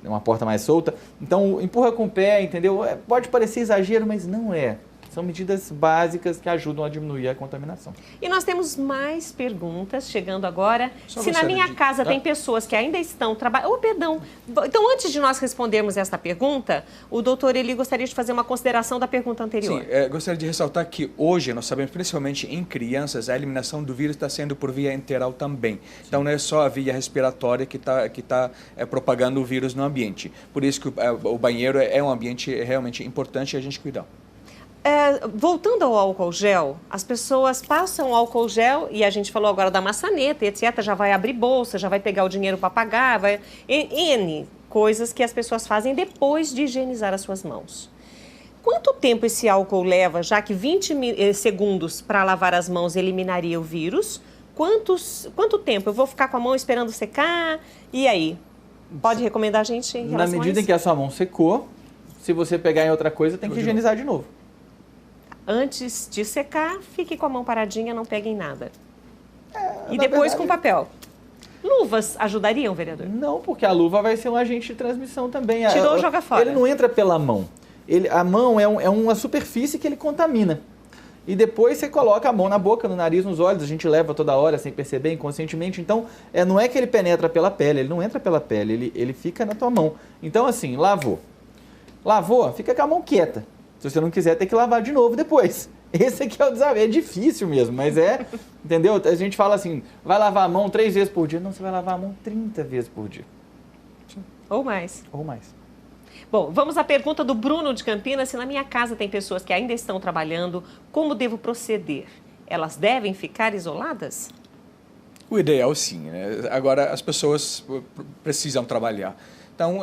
uma porta mais solta. Então, empurra com o pé, entendeu? Pode parecer exagero, mas não é. São medidas básicas que ajudam a diminuir a contaminação. E nós temos mais perguntas chegando agora. Se na minha casa tem pessoas que ainda estão trabalhando... perdão. Então, antes de nós respondermos esta pergunta, o doutor Eli gostaria de fazer uma consideração da pergunta anterior. Sim, gostaria de ressaltar que hoje nós sabemos, principalmente em crianças, a eliminação do vírus está sendo por via enteral também. Sim. Então, não é só a via respiratória que está propagando o vírus no ambiente. Por isso que o banheiro é um ambiente realmente importante a gente cuidar. Voltando ao álcool gel, as pessoas passam álcool gel, e a gente falou agora da maçaneta, etc., já vai abrir bolsa, já vai pegar o dinheiro para pagar, N coisas que as pessoas fazem depois de higienizar as suas mãos. Quanto tempo esse álcool leva, já que 20 segundos para lavar as mãos eliminaria o vírus? Quanto tempo? Eu vou ficar com a mão esperando secar? E aí? Pode recomendar a gente em relação a isso? Na medida em que a sua mão secou, se você pegar em outra coisa, tem que higienizar de novo. Antes de secar, fique com a mão paradinha, não pegue em nada. E depois com papel. Luvas ajudariam, vereador? Não, porque a luva vai ser um agente de transmissão também. Tirou ou joga fora? Ele não entra pela mão. A mão é uma superfície que ele contamina. e depois você coloca a mão na boca, no nariz, nos olhos, a gente leva toda hora sem perceber, inconscientemente. Então, não é que ele penetra pela pele, ele não entra pela pele, ele fica na tua mão. Então, assim, lavou, fica com a mão quieta. Se você não quiser, tem que lavar de novo depois. Esse aqui é o desafio, é difícil mesmo, mas entendeu? A gente fala assim, vai lavar a mão 3 vezes por dia. Não, você vai lavar a mão 30 vezes por dia. Ou mais. Ou mais. Bom, vamos à pergunta do Bruno de Campinas. Se na minha casa tem pessoas que ainda estão trabalhando, como devo proceder? Elas devem ficar isoladas? O ideal sim, né? Agora as pessoas precisam trabalhar. Então,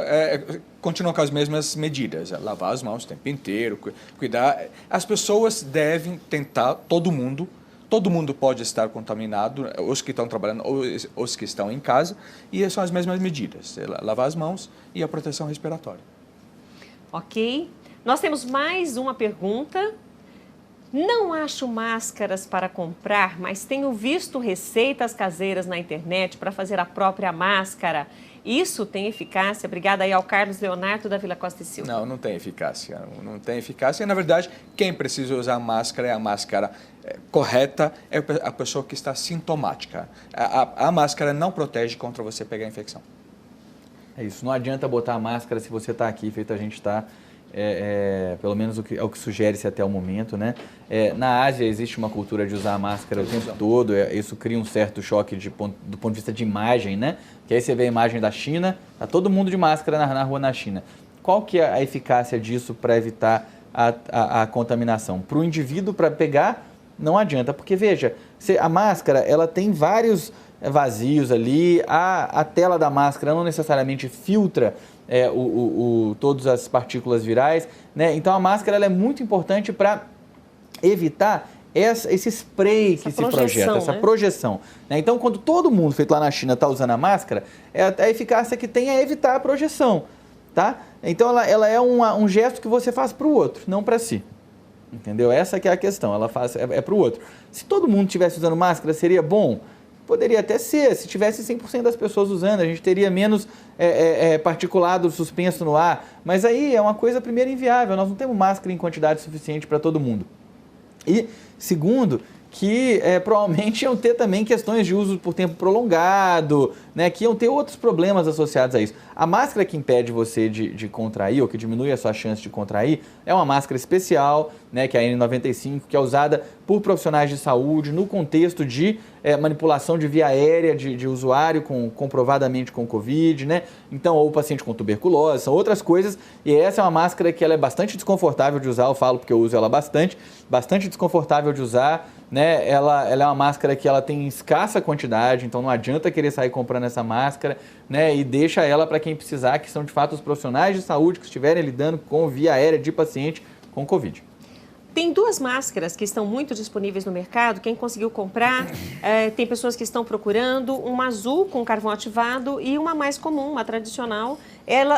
continuam com as mesmas medidas, lavar as mãos o tempo inteiro, cuidar. As pessoas devem tentar, todo mundo pode estar contaminado, os que estão trabalhando, os que estão em casa, e são as mesmas medidas, lavar as mãos e a proteção respiratória. Ok. Nós temos mais uma pergunta. Não acho máscaras para comprar, mas tenho visto receitas caseiras na internet para fazer a própria máscara. Isso tem eficácia? Obrigada aí ao Carlos Leonardo da Vila Costa e Silva. Não tem eficácia. Não tem eficácia. Na verdade, quem precisa usar máscara é a máscara correta, é a pessoa que está sintomática. A máscara não protege contra você pegar a infecção. É isso, não adianta botar a máscara se você está aqui, feito a gente está, pelo menos é o que sugere-se até o momento, né? Na Ásia existe uma cultura de usar a máscara o tempo todo, isso cria um certo choque do ponto de vista de imagem, né? Que aí você vê a imagem da China, tá todo mundo de máscara na rua na China. Qual que é a eficácia disso para evitar a contaminação? Para o indivíduo, para pegar, não adianta, porque veja, a máscara ela tem vários vazios ali, a tela da máscara não necessariamente filtra todas as partículas virais, né? Então a máscara ela é muito importante para evitar esse spray que se projeta, essa projeção. Né? Então quando todo mundo feito lá na China está usando a máscara, a eficácia que tem é evitar a projeção, tá? Então ela é um gesto que você faz para o outro, não para si. Entendeu? Essa que é a questão, ela faz para o outro. Se todo mundo estivesse usando máscara, seria bom? Poderia até ser, se tivesse 100% das pessoas usando, a gente teria menos particulado suspenso no ar, mas aí é uma coisa, primeiro, inviável, nós não temos máscara em quantidade suficiente para todo mundo. E, segundo, que provavelmente iam ter também questões de uso por tempo prolongado, né, que iam ter outros problemas associados a isso. A máscara que impede você de contrair, ou que diminui a sua chance de contrair, é uma máscara especial, né, que é a N95, que é usada por profissionais de saúde no contexto de manipulação de via aérea de usuário comprovadamente com Covid, né? Então, ou paciente com tuberculose, são outras coisas, e essa é uma máscara que ela é bastante desconfortável de usar, eu falo porque eu uso ela bastante desconfortável de usar, né? Ela é uma máscara que ela tem escassa quantidade, então não adianta querer sair comprando essa máscara, né? E deixa ela para quem precisar, que são de fato os profissionais de saúde que estiverem lidando com via aérea de paciente com Covid. Tem 2 máscaras que estão muito disponíveis no mercado. Quem conseguiu comprar, tem pessoas que estão procurando. Uma azul com carvão ativado e uma mais comum, uma tradicional.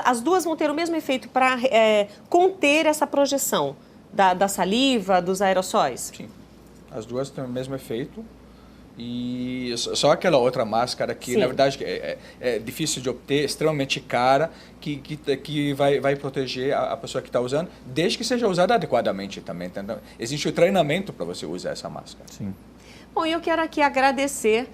As duas vão ter o mesmo efeito para conter essa projeção da saliva, dos aerossóis. Sim, as duas têm o mesmo efeito. E só aquela outra máscara que, sim, na verdade, é difícil de obter, extremamente cara, que vai proteger a pessoa que está usando, desde que seja usada adequadamente também. Então, existe o treinamento para você usar essa máscara. Sim. Bom, eu quero aqui agradecer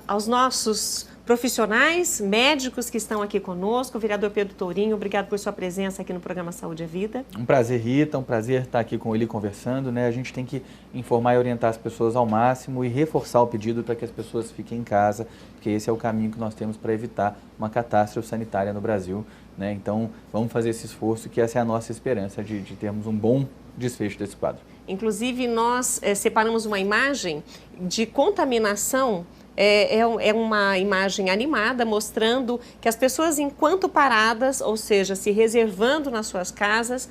aos nossos profissionais, médicos que estão aqui conosco. O vereador Pedro Tourinho, obrigado por sua presença aqui no programa Saúde é Vida. Um prazer, Rita, um prazer estar aqui com ele conversando, né? A gente tem que informar e orientar as pessoas ao máximo e reforçar o pedido para que as pessoas fiquem em casa, porque esse é o caminho que nós temos para evitar uma catástrofe sanitária no Brasil, né? Então, vamos fazer esse esforço, que essa é a nossa esperança de termos um bom desfecho desse quadro. Inclusive, nós separamos uma imagem de contaminação. É uma imagem animada mostrando que as pessoas, enquanto paradas, ou seja, se reservando nas suas casas,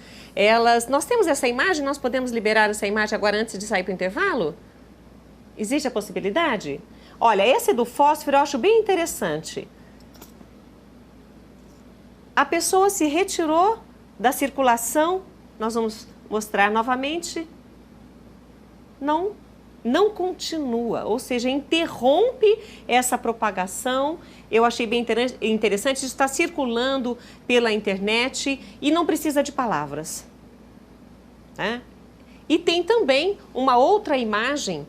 nós temos essa imagem, nós podemos liberar essa imagem agora antes de sair para o intervalo? Existe a possibilidade? Olha, esse do fósforo eu acho bem interessante. A pessoa se retirou da circulação, nós vamos mostrar novamente, não continua, ou seja, interrompe essa propagação. Eu achei bem interessante, isso está circulando pela internet e não precisa de palavras, né? E tem também uma outra imagem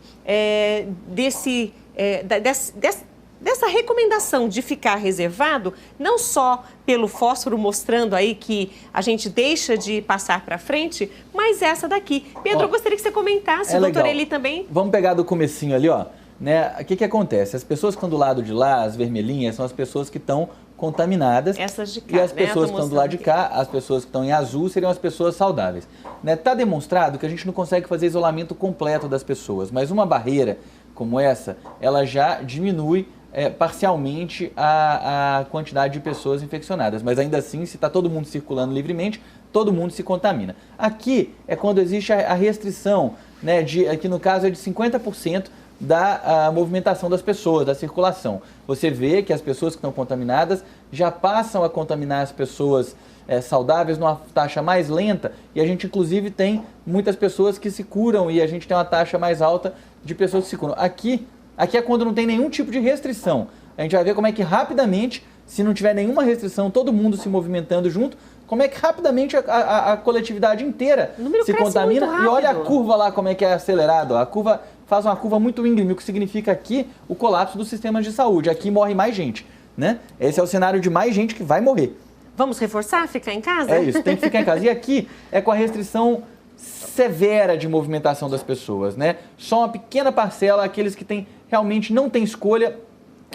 dessa recomendação de ficar reservado, não só pelo fósforo mostrando aí que a gente deixa de passar para frente, mas essa daqui. Pedro, eu gostaria que você comentasse, o doutor Eli também. Vamos pegar do comecinho ali, ó. Né? O que acontece? As pessoas que estão do lado de lá, as vermelhinhas, são as pessoas que estão contaminadas. Essas de cá, e as pessoas que estão do lado de cá, as pessoas que estão em azul, seriam as pessoas saudáveis. Está demonstrado que a gente não consegue fazer isolamento completo das pessoas, mas uma barreira como essa, ela já diminui parcialmente a quantidade de pessoas infeccionadas. Mas ainda assim, se está todo mundo circulando livremente, todo mundo se contamina. Aqui é quando existe a restrição, né, aqui no caso é de 50%, da movimentação das pessoas, da circulação. Você vê que as pessoas que estão contaminadas já passam a contaminar as pessoas saudáveis numa taxa mais lenta, e a gente inclusive tem muitas pessoas que se curam e a gente tem uma taxa mais alta de pessoas que se curam. Aqui é quando não tem nenhum tipo de restrição. A gente vai ver como é que rapidamente, se não tiver nenhuma restrição, todo mundo se movimentando junto, como é que rapidamente a coletividade inteira se contamina. E olha a curva lá como é que é acelerado. A curva faz uma curva muito íngreme, o que significa aqui o colapso do sistema de saúde. Aqui morre mais gente, né? Esse é o cenário de mais gente que vai morrer. Vamos reforçar? Ficar em casa? É isso, tem que ficar em casa. E aqui é com a restrição severa de movimentação das pessoas, né? Só uma pequena parcela, aqueles que realmente não tem escolha,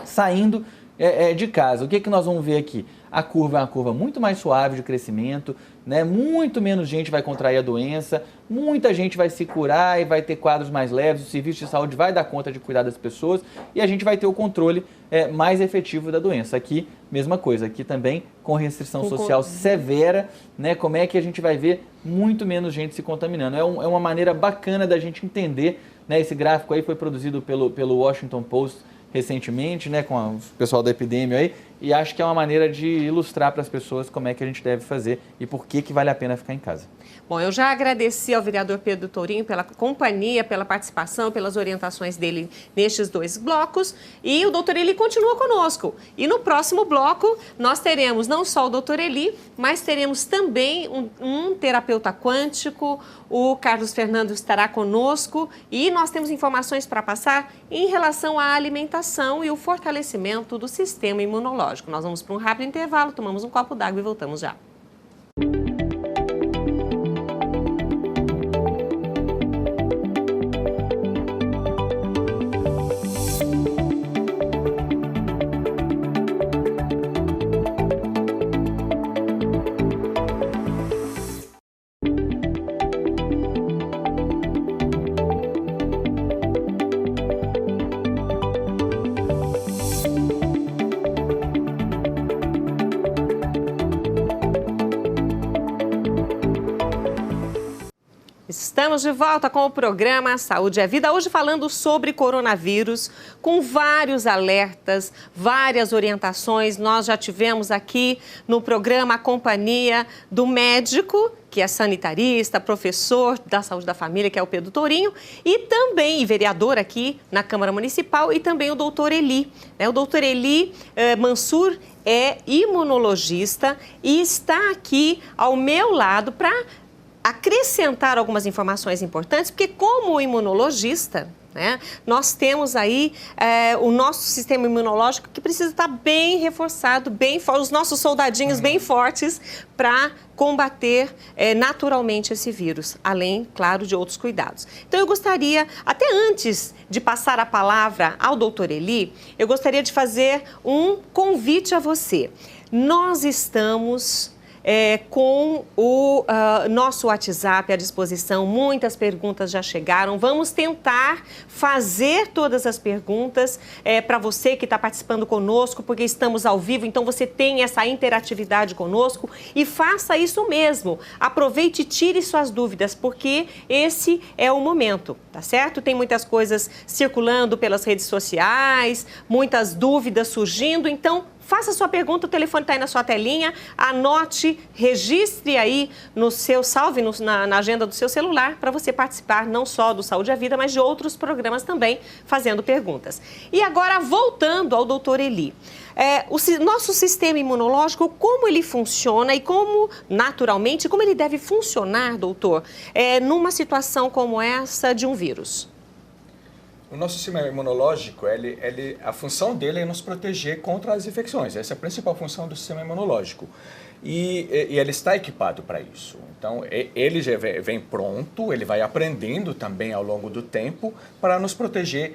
saindo de casa. O que nós vamos ver aqui? A curva é uma curva muito mais suave de crescimento, né? Muito menos gente vai contrair a doença, muita gente vai se curar e vai ter quadros mais leves, o serviço de saúde vai dar conta de cuidar das pessoas e a gente vai ter o controle mais efetivo da doença. Aqui, mesma coisa, aqui também com restrição social severa, né? Como é que a gente vai ver muito menos gente se contaminando. É uma maneira bacana da gente entender, né? Esse gráfico aí foi produzido pelo Washington Post recentemente, né, com o pessoal da Epidemia aí, e acho que é uma maneira de ilustrar para as pessoas como é que a gente deve fazer e por que vale a pena ficar em casa. Bom, eu já agradeci ao vereador Pedro Tourinho pela companhia, pela participação, pelas orientações dele nestes 2 blocos, e o doutor Eli continua conosco. E no próximo bloco nós teremos não só o doutor Eli, mas teremos também um terapeuta quântico, o Carlos Fernando estará conosco e nós temos informações para passar em relação à alimentação e o fortalecimento do sistema imunológico. Nós vamos para um rápido intervalo, tomamos um copo d'água e voltamos já. Estamos de volta com o programa Saúde é Vida, hoje falando sobre coronavírus, com vários alertas, várias orientações. Nós já tivemos aqui no programa a companhia do médico, que é sanitarista, professor da saúde da família, que é o Pedro Tourinho, e também vereador aqui na Câmara Municipal, e também o doutor Eli. O doutor Eli Mansur é imunologista e está aqui ao meu lado para acrescentar algumas informações importantes, porque como imunologista, né, nós temos aí o nosso sistema imunológico que precisa estar bem reforçado, bem forte, os nossos soldadinhos bem fortes para combater naturalmente esse vírus, além, claro, de outros cuidados. Então eu gostaria, até antes de passar a palavra ao doutor Eli, eu gostaria de fazer um convite a você. Nós estamos com o nosso WhatsApp à disposição, muitas perguntas já chegaram. Vamos tentar fazer todas as perguntas para você que está participando conosco, porque estamos ao vivo, então você tem essa interatividade conosco e faça isso mesmo. Aproveite e tire suas dúvidas, porque esse é o momento, tá certo? Tem muitas coisas circulando pelas redes sociais, muitas dúvidas surgindo, então faça sua pergunta, o telefone está aí na sua telinha, anote, registre aí no seu, salve na agenda do seu celular para você participar não só do Saúde à Vida, mas de outros programas também, fazendo perguntas. E agora, voltando ao doutor Eli. nosso sistema imunológico, como ele funciona e como, naturalmente, como ele deve funcionar, doutor, numa situação como essa de um vírus? O nosso sistema imunológico, a função dele é nos proteger contra as infecções. Essa é a principal função do sistema imunológico. E ele está equipado para isso. Então, ele já vem pronto, ele vai aprendendo também ao longo do tempo para nos proteger.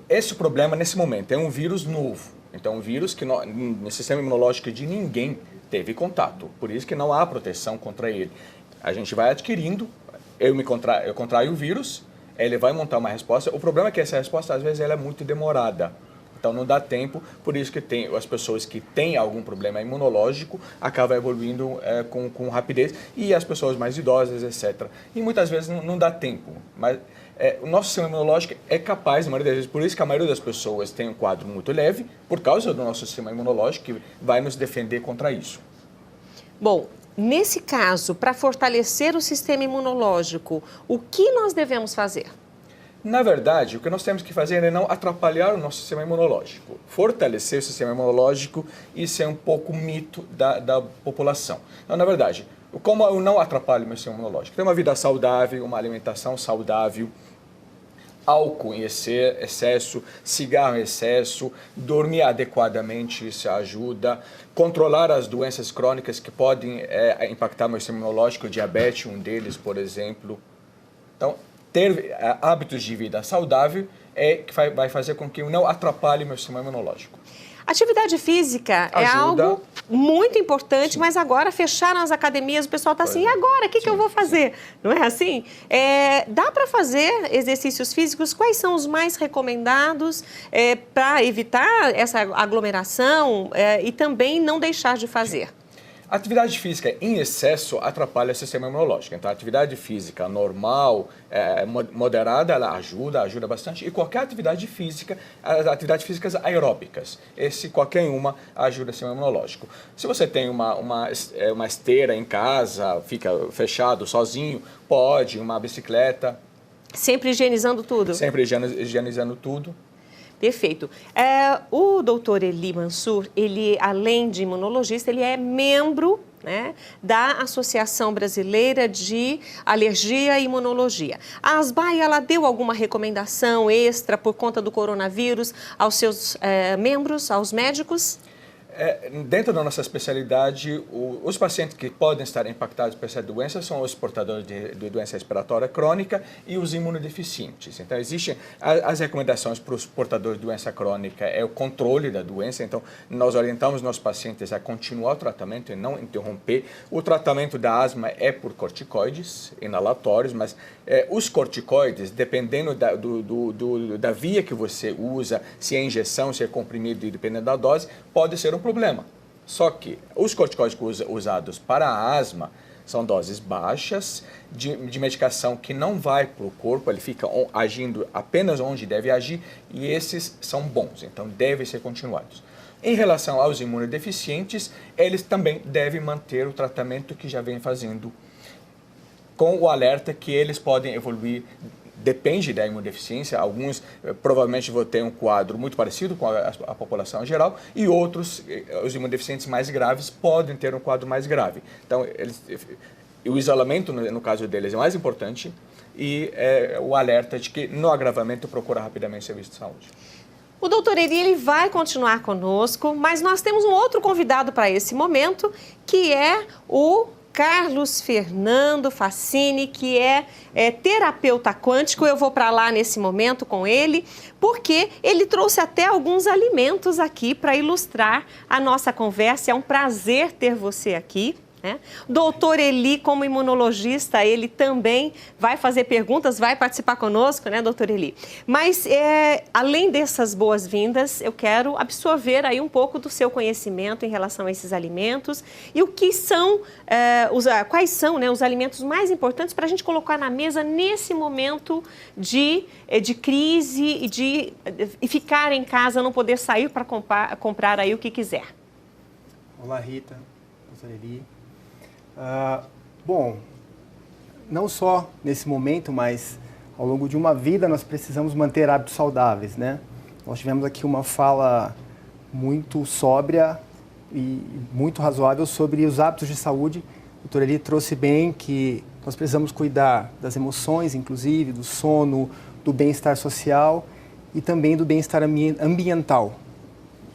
Esse problema, nesse momento, é um vírus novo. Então, um vírus que no sistema imunológico de ninguém teve contato. Por isso que não há proteção contra ele. A gente vai adquirindo, eu contraio o vírus, ele vai montar uma resposta. O problema é que essa resposta, às vezes, ela é muito demorada. Então, não dá tempo, por isso que as pessoas que têm algum problema imunológico acabam evoluindo com rapidez, e as pessoas mais idosas, etc. E muitas vezes não dá tempo. Mas o nosso sistema imunológico é capaz, na maioria das vezes, por isso que a maioria das pessoas tem um quadro muito leve, por causa do nosso sistema imunológico, que vai nos defender contra isso. Bom, nesse caso, para fortalecer o sistema imunológico, o que nós devemos fazer? Na verdade, o que nós temos que fazer é não atrapalhar o nosso sistema imunológico. Fortalecer o sistema imunológico, isso é um pouco mito da população. Então, na verdade, como eu não atrapalho o meu sistema imunológico? Ter uma vida saudável, uma alimentação saudável, álcool em excesso, cigarro em excesso, dormir adequadamente, isso ajuda. Controlar as doenças crônicas que podem impactar meu sistema imunológico, diabetes, um deles, por exemplo. Então, ter hábitos de vida saudável que vai fazer com que eu não atrapalhe meu sistema imunológico. Atividade física é algo muito importante, sim, mas agora fecharam as academias, o pessoal está assim, e agora? O que eu vou fazer? Não é assim? Dá para fazer exercícios físicos? Quais são os mais recomendados para evitar essa aglomeração e também não deixar de fazer? A atividade física em excesso atrapalha o sistema imunológico. Então, a atividade física normal, moderada, ela ajuda bastante. E qualquer atividade física, as atividades físicas aeróbicas, qualquer uma ajuda o sistema imunológico. Se você tem uma esteira em casa, fica fechado, sozinho, pode, uma bicicleta. Sempre higienizando tudo? Sempre higienizando tudo. Perfeito. O doutor Eli Mansur, ele, além de imunologista, ele é membro, né, da Associação Brasileira de Alergia e Imunologia. A ASBAI, ela deu alguma recomendação extra por conta do coronavírus aos seus membros, aos médicos? Dentro da nossa especialidade, os pacientes que podem estar impactados por essa doença são os portadores de doença respiratória crônica e os imunodeficientes. Então, existem as recomendações para os portadores de doença crônica, o controle da doença. Então, nós orientamos nossos pacientes a continuar o tratamento e não interromper. O tratamento da asma é por corticoides inalatórios, mas os corticoides, dependendo da via que você usa, se é injeção, se é comprimido e dependendo da dose, pode ser um problema. Só que os corticoides usados para a asma são doses baixas de medicação que não vai para o corpo, ele fica agindo apenas onde deve agir, e esses são bons, então devem ser continuados. Em relação aos imunodeficientes, eles também devem manter o tratamento que já vem fazendo, com o alerta que eles podem evoluir. Depende da imunodeficiência, alguns provavelmente vão ter um quadro muito parecido com a população em geral, e outros, os imunodeficientes mais graves, podem ter um quadro mais grave. Então, o isolamento, no caso deles, é mais importante, e o alerta de que no agravamento procura rapidamente o serviço de saúde. O doutor Eli, ele vai continuar conosco, mas nós temos um outro convidado para esse momento, que é o Carlos Fernando Facini, que é terapeuta quântico. Eu vou para lá nesse momento com ele, porque ele trouxe até alguns alimentos aqui para ilustrar a nossa conversa. É um prazer ter você aqui. Doutor Eli, como imunologista, ele também vai fazer perguntas, vai participar conosco, né, doutor Eli? Mas, além dessas boas-vindas, eu quero absorver aí um pouco do seu conhecimento em relação a esses alimentos e o que são, quais são, né, os alimentos mais importantes para a gente colocar na mesa nesse momento de crise e ficar em casa, não poder sair para comprar aí o que quiser. Olá, Rita, doutor Eli. Bom, não só nesse momento, mas ao longo de uma vida nós precisamos manter hábitos saudáveis, né? Nós tivemos aqui uma fala muito sóbria e muito razoável sobre os hábitos de saúde. O doutor Eli trouxe bem que nós precisamos cuidar das emoções, inclusive, do sono, do bem-estar social e também do bem-estar ambiental.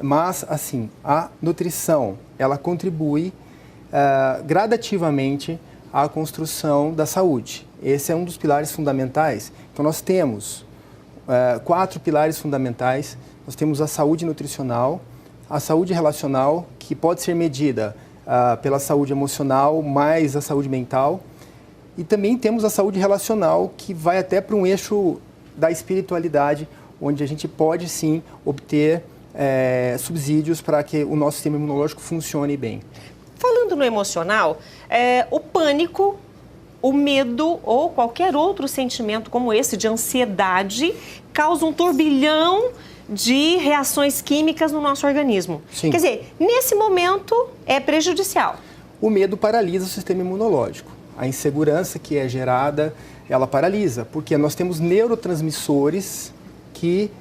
Mas, assim, a nutrição, ela contribui gradativamente à construção da saúde. Esse é um dos pilares fundamentais. Então, nós temos 4 pilares fundamentais. Nós temos a saúde nutricional, a saúde relacional, que pode ser medida pela saúde emocional, mais a saúde mental. E também temos a saúde relacional, que vai até para um eixo da espiritualidade, onde a gente pode, sim, obter subsídios para que o nosso sistema imunológico funcione bem. Falando no emocional, o pânico, o medo ou qualquer outro sentimento como esse de ansiedade causa um turbilhão de reações químicas no nosso organismo. Sim. Quer dizer, nesse momento é prejudicial. O medo paralisa o sistema imunológico. A insegurança que é gerada, ela paralisa, porque nós temos neurotransmissores que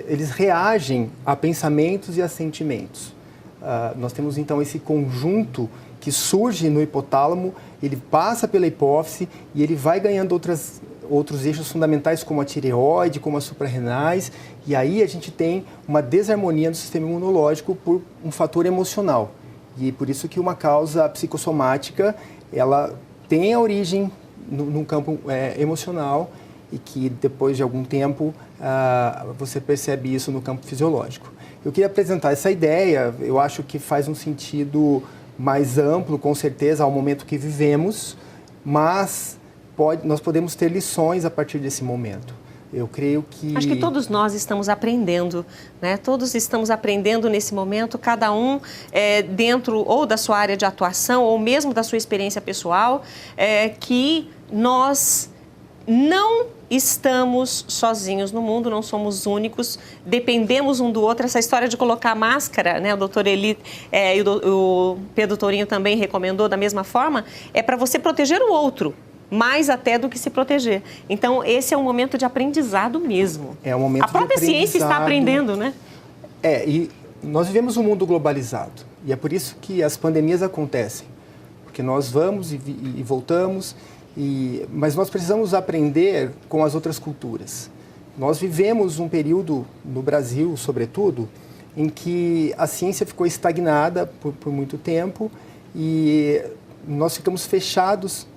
eles reagem a pensamentos e a sentimentos. Nós temos então esse conjunto que surge no hipotálamo, ele passa pela hipófise e ele vai ganhando outros eixos fundamentais como a tireoide, como as suprarrenais, e aí a gente tem uma desarmonia do sistema imunológico por um fator emocional. E por isso que uma causa psicossomática, ela tem a origem num campo emocional e que depois de algum tempo você percebe isso no campo fisiológico. Eu queria apresentar essa ideia, eu acho que faz um sentido mais amplo, com certeza, ao momento que vivemos, mas nós podemos ter lições a partir desse momento. Eu creio que... Acho que todos nós estamos aprendendo, né? Todos estamos aprendendo nesse momento, cada um dentro ou da sua área de atuação ou mesmo da sua experiência pessoal, que nós não estamos sozinhos no mundo, não somos únicos, dependemos um do outro. Essa história de colocar máscara, né? O doutor Eli e o Pedro Tourinho também recomendou da mesma forma, é para você proteger o outro, mais até do que se proteger. Então, esse é um momento de aprendizado mesmo. É um momento de aprendizado. A própria ciência está aprendendo, né? E nós vivemos um mundo globalizado. E é por isso que as pandemias acontecem. Porque nós vamos e voltamos, mas nós precisamos aprender com as outras culturas. Nós vivemos um período, no Brasil, sobretudo, em que a ciência ficou estagnada por muito tempo e nós ficamos fechados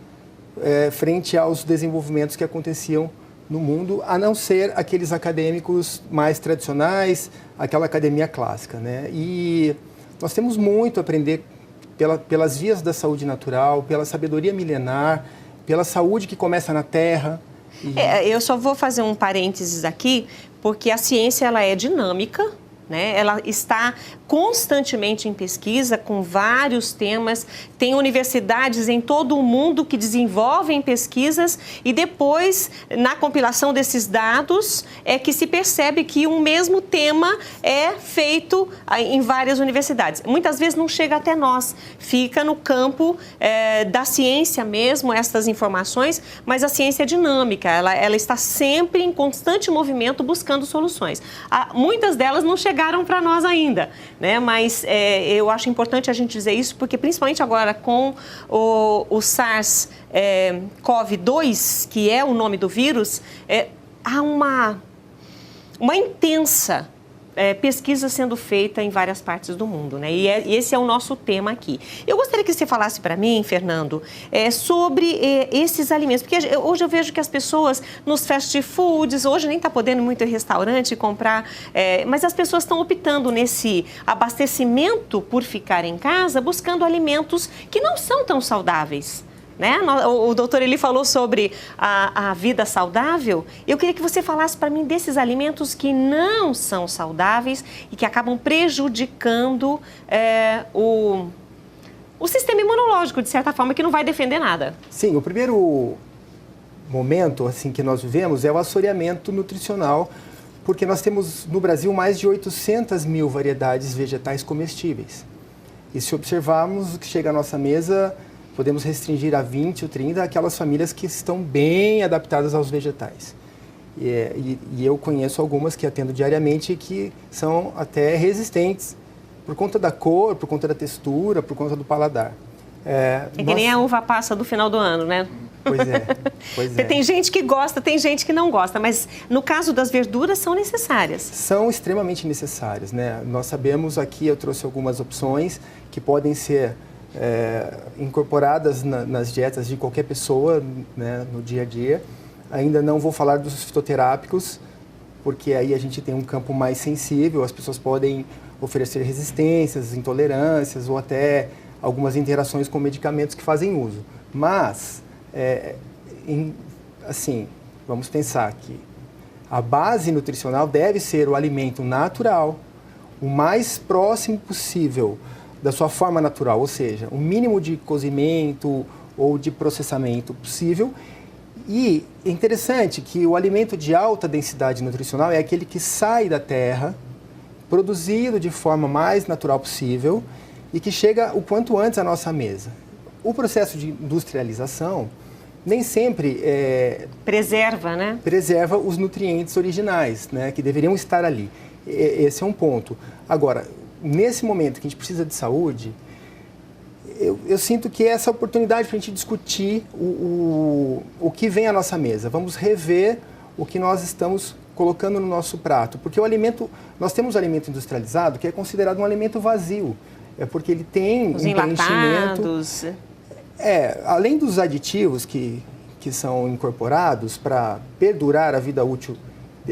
frente aos desenvolvimentos que aconteciam no mundo, a não ser aqueles acadêmicos mais tradicionais, aquela academia clássica, né? E nós temos muito a aprender pelas vias da saúde natural, pela sabedoria milenar, pela saúde que começa na terra. Eu só vou fazer um parênteses aqui, porque a ciência ela é dinâmica, né? Ela está constantemente em pesquisa com vários temas, tem universidades em todo o mundo que desenvolvem pesquisas e depois, na compilação desses dados, é que se percebe que um mesmo tema é feito em várias universidades. Muitas vezes não chega até nós, fica no campo da ciência mesmo, essas informações, mas a ciência é dinâmica, ela está sempre em constante movimento buscando soluções. Muitas delas não chegaram para nós ainda, né? Mas eu acho importante a gente dizer isso, porque principalmente agora com o SARS-CoV-2, que é o nome do vírus, há uma intensa pesquisa sendo feita em várias partes do mundo, né? E esse é o nosso tema aqui. Eu gostaria que você falasse para mim, Fernando, sobre esses alimentos, porque hoje eu vejo que as pessoas nos fast foods, hoje nem está podendo muito em restaurante comprar, mas as pessoas estão optando nesse abastecimento por ficar em casa, buscando alimentos que não são tão saudáveis. Né? O doutor Eli falou sobre a vida saudável. Eu queria que você falasse para mim desses alimentos que não são saudáveis e que acabam prejudicando o sistema imunológico, de certa forma, que não vai defender nada. Sim, o primeiro momento assim, que nós vivemos é o assoreamento nutricional, porque nós temos no Brasil mais de 800 mil variedades vegetais comestíveis. E se observarmos o que chega à nossa mesa, podemos restringir a 20 ou 30 aquelas famílias que estão bem adaptadas aos vegetais. E eu conheço algumas que atendo diariamente que são até resistentes por conta da cor, por conta da textura, por conta do paladar. É que nem a uva passa do final do ano, né? Pois é. Tem gente que gosta, tem gente que não gosta, mas no caso das verduras são necessárias. São extremamente necessárias, né? Nós sabemos aqui, eu trouxe algumas opções que podem ser incorporadas nas dietas de qualquer pessoa, né, no dia a dia. Ainda não vou falar dos fitoterápicos, porque aí a gente tem um campo mais sensível, as pessoas podem oferecer resistências, intolerâncias ou até algumas interações com medicamentos que fazem uso. Mas, assim, vamos pensar que a base nutricional deve ser o alimento natural, o mais próximo possível da sua forma natural, ou seja, o mínimo de cozimento ou de processamento possível. E é interessante que o alimento de alta densidade nutricional é aquele que sai da terra, produzido de forma mais natural possível e que chega o quanto antes à nossa mesa. O processo de industrialização nem sempre preserva, né? Preserva os nutrientes originais, né, que deveriam estar ali. Esse é um ponto. Agora, nesse momento que a gente precisa de saúde, eu sinto que é essa oportunidade para a gente discutir o que vem à nossa mesa. Vamos rever o que nós estamos colocando no nosso prato. Porque nós temos alimento industrializado que é considerado um alimento vazio. É porque ele tem os enlatados. Além dos aditivos que são incorporados para perdurar a vida útil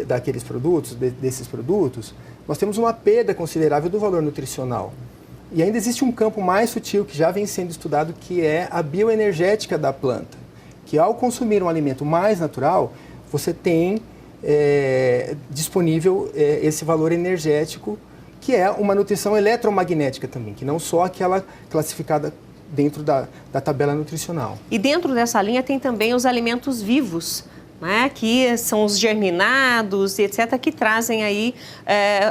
daqueles produtos, desses produtos, nós temos uma perda considerável do valor nutricional. E ainda existe um campo mais sutil que já vem sendo estudado, que é a bioenergética da planta. Que ao consumir um alimento mais natural, você tem disponível esse valor energético, que é uma nutrição eletromagnética também, que não só aquela classificada dentro da tabela nutricional. E dentro dessa linha tem também os alimentos vivos, né, que são os germinados, etc., que trazem aí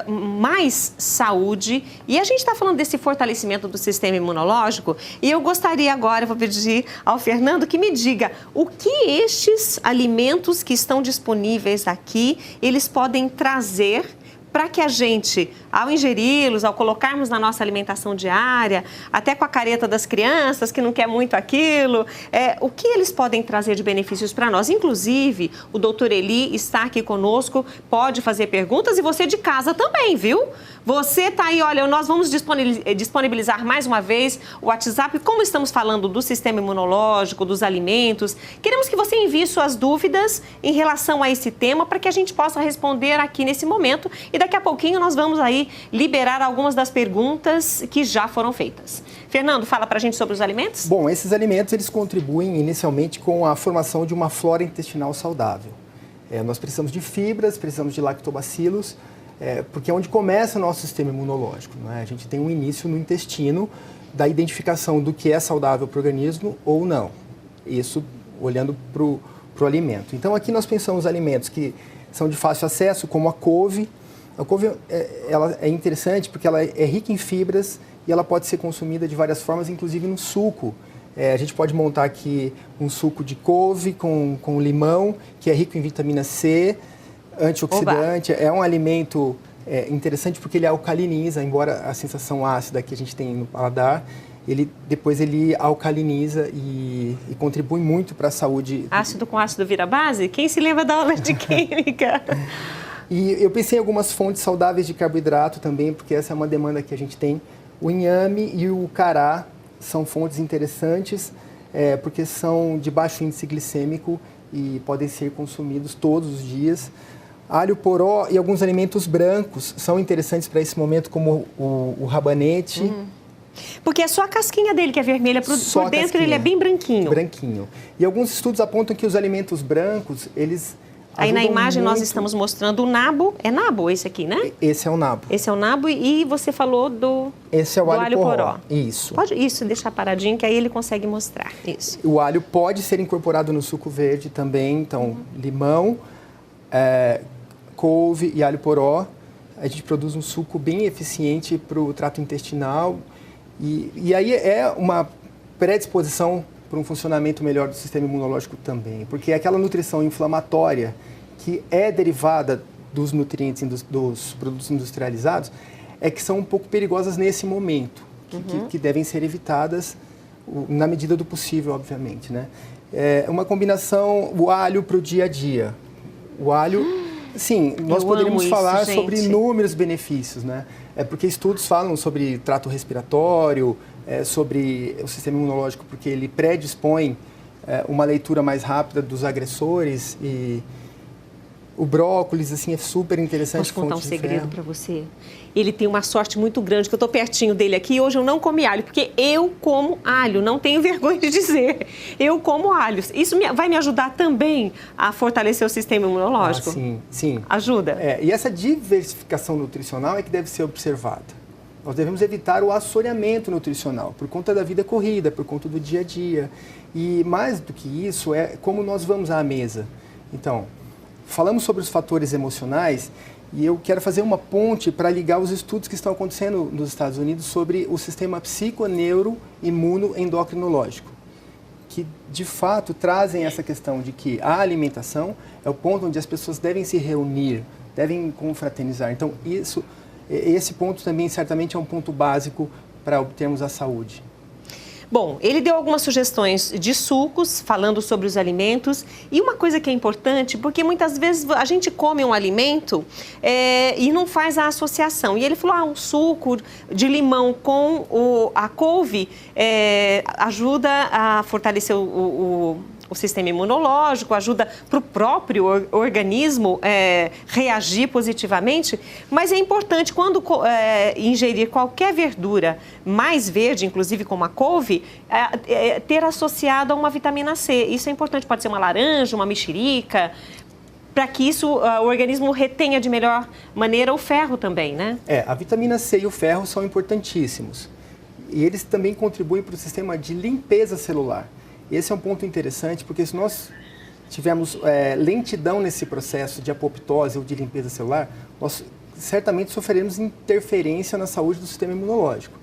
mais saúde. E a gente está falando desse fortalecimento do sistema imunológico, e eu gostaria agora, vou pedir ao Fernando que me diga o que estes alimentos que estão disponíveis aqui, eles podem trazer para que a gente, ao ingeri-los, ao colocarmos na nossa alimentação diária, até com a careta das crianças, que não quer muito aquilo, o que eles podem trazer de benefícios para nós? Inclusive, o doutor Eli está aqui conosco, pode fazer perguntas, e você de casa também, viu? Você está aí, olha, nós vamos disponibilizar mais uma vez o WhatsApp, como estamos falando do sistema imunológico, dos alimentos. Queremos que você envie suas dúvidas em relação a esse tema, para que a gente possa responder aqui nesse momento, e daqui a pouquinho nós vamos aí liberar algumas das perguntas que já foram feitas. Fernando, fala pra gente sobre os alimentos? Bom, esses alimentos, eles contribuem inicialmente com a formação de uma flora intestinal saudável. Nós precisamos de fibras, precisamos de lactobacilos, porque é onde começa o nosso sistema imunológico, não é? A gente tem um início no intestino da identificação do que é saudável para o organismo ou não. Isso olhando para o alimento. Então, aqui nós pensamos alimentos que são de fácil acesso, como a couve. A couve ela é interessante porque ela é rica em fibras e ela pode ser consumida de várias formas, inclusive no suco. A gente pode montar aqui um suco de couve com limão, que é rico em vitamina C, antioxidante. Oba. É um alimento interessante porque ele alcaliniza, embora a sensação ácida que a gente tem no paladar, depois ele alcaliniza e contribui muito para a saúde. Ácido com ácido vira base? Quem se lembra da aula de química? E eu pensei em algumas fontes saudáveis de carboidrato também, porque essa é uma demanda que a gente tem. O inhame e o cará são fontes interessantes, porque são de baixo índice glicêmico e podem ser consumidos todos os dias. Alho poró e alguns alimentos brancos são interessantes para esse momento, como o rabanete. Porque é só a casquinha dele que é vermelha, por dentro ele é bem branquinho. Branquinho. E alguns estudos apontam que os alimentos brancos, eles aí na imagem muito. Nós estamos mostrando o nabo. É nabo esse aqui, né? Esse é o nabo. Esse é o nabo e você falou do... Esse é o alho poró. Isso. Pode deixar paradinho que aí ele consegue mostrar. Isso. O alho pode ser incorporado no suco verde também. Então, limão, couve e alho poró. A gente produz um suco bem eficiente para o trato intestinal. E aí é uma predisposição para um funcionamento melhor do sistema imunológico também. Porque aquela nutrição inflamatória que é derivada dos nutrientes dos produtos industrializados, é que são um pouco perigosas nesse momento, que devem ser evitadas na medida do possível, obviamente, né? É uma combinação, o alho para o dia a dia. O alho, sim, nós poderíamos falar sobre inúmeros benefícios, né? Porque estudos falam sobre trato respiratório, sobre o sistema imunológico, porque ele predispõe uma leitura mais rápida dos agressores, e o brócolis, assim, é super interessante. Posso contar um segredo para você? Ele tem uma sorte muito grande, que eu estou pertinho dele aqui, e hoje eu não comi alho, porque eu como alho, não tenho vergonha de dizer. Eu como alhos. Isso vai me ajudar também a fortalecer o sistema imunológico? Sim. Ajuda? E essa diversificação nutricional é que deve ser observada. Nós devemos evitar o assoreamento nutricional, por conta da vida corrida, por conta do dia a dia. E mais do que isso, é como nós vamos à mesa. Então, falamos sobre os fatores emocionais, e eu quero fazer uma ponte para ligar os estudos que estão acontecendo nos Estados Unidos sobre o sistema psiconeuroimunoendocrinológico, que de fato trazem essa questão de que a alimentação é o ponto onde as pessoas devem se reunir, devem confraternizar. Então, esse ponto também certamente é um ponto básico para obtermos a saúde. Bom, ele deu algumas sugestões de sucos, falando sobre os alimentos. E uma coisa que é importante, porque muitas vezes a gente come um alimento e não faz a associação. E ele falou, um suco de limão com a couve ajuda a fortalecer o sistema imunológico, ajuda para o próprio organismo reagir positivamente, mas é importante, quando ingerir qualquer verdura mais verde, inclusive como a couve, ter associado a uma vitamina C. Isso é importante, pode ser uma laranja, uma mexerica, para que o organismo retenha de melhor maneira o ferro também, né? A vitamina C e o ferro são importantíssimos. E eles também contribuem para o sistema de limpeza celular. Esse é um ponto interessante, porque se nós tivermos lentidão nesse processo de apoptose ou de limpeza celular, nós certamente sofreremos interferência na saúde do sistema imunológico.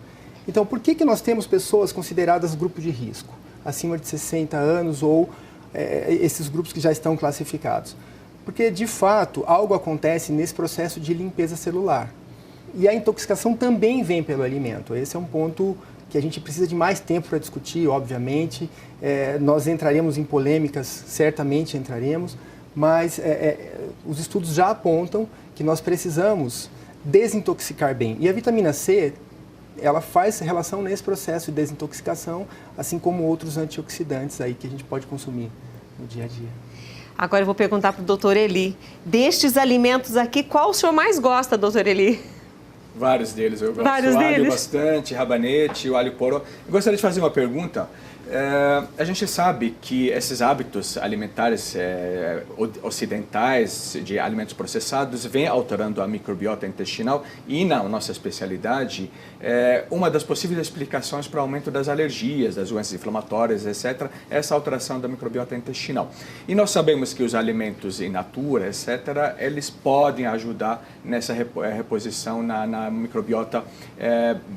Então, por que nós temos pessoas consideradas grupo de risco, acima de 60 anos ou esses grupos que já estão classificados? Porque, de fato, algo acontece nesse processo de limpeza celular. E a intoxicação também vem pelo alimento. Esse é um ponto que a gente precisa de mais tempo para discutir, obviamente. Nós entraremos em polêmicas, certamente entraremos, mas os estudos já apontam que nós precisamos desintoxicar bem. E a vitamina C, ela faz relação nesse processo de desintoxicação, assim como outros antioxidantes aí que a gente pode consumir no dia a dia. Agora eu vou perguntar para o doutor Eli. Destes alimentos aqui, qual o senhor mais gosta, doutor Eli? Vários deles eu gosto. O alho bastante, rabanete, o alho poró. Eu gostaria de fazer uma pergunta. A gente sabe que esses hábitos alimentares ocidentais, de alimentos processados, vêm alterando a microbiota intestinal e, na nossa especialidade, uma das possíveis explicações para o aumento das alergias, das doenças inflamatórias, etc., é essa alteração da microbiota intestinal. E nós sabemos que os alimentos in natura, etc., eles podem ajudar nessa reposição na microbiota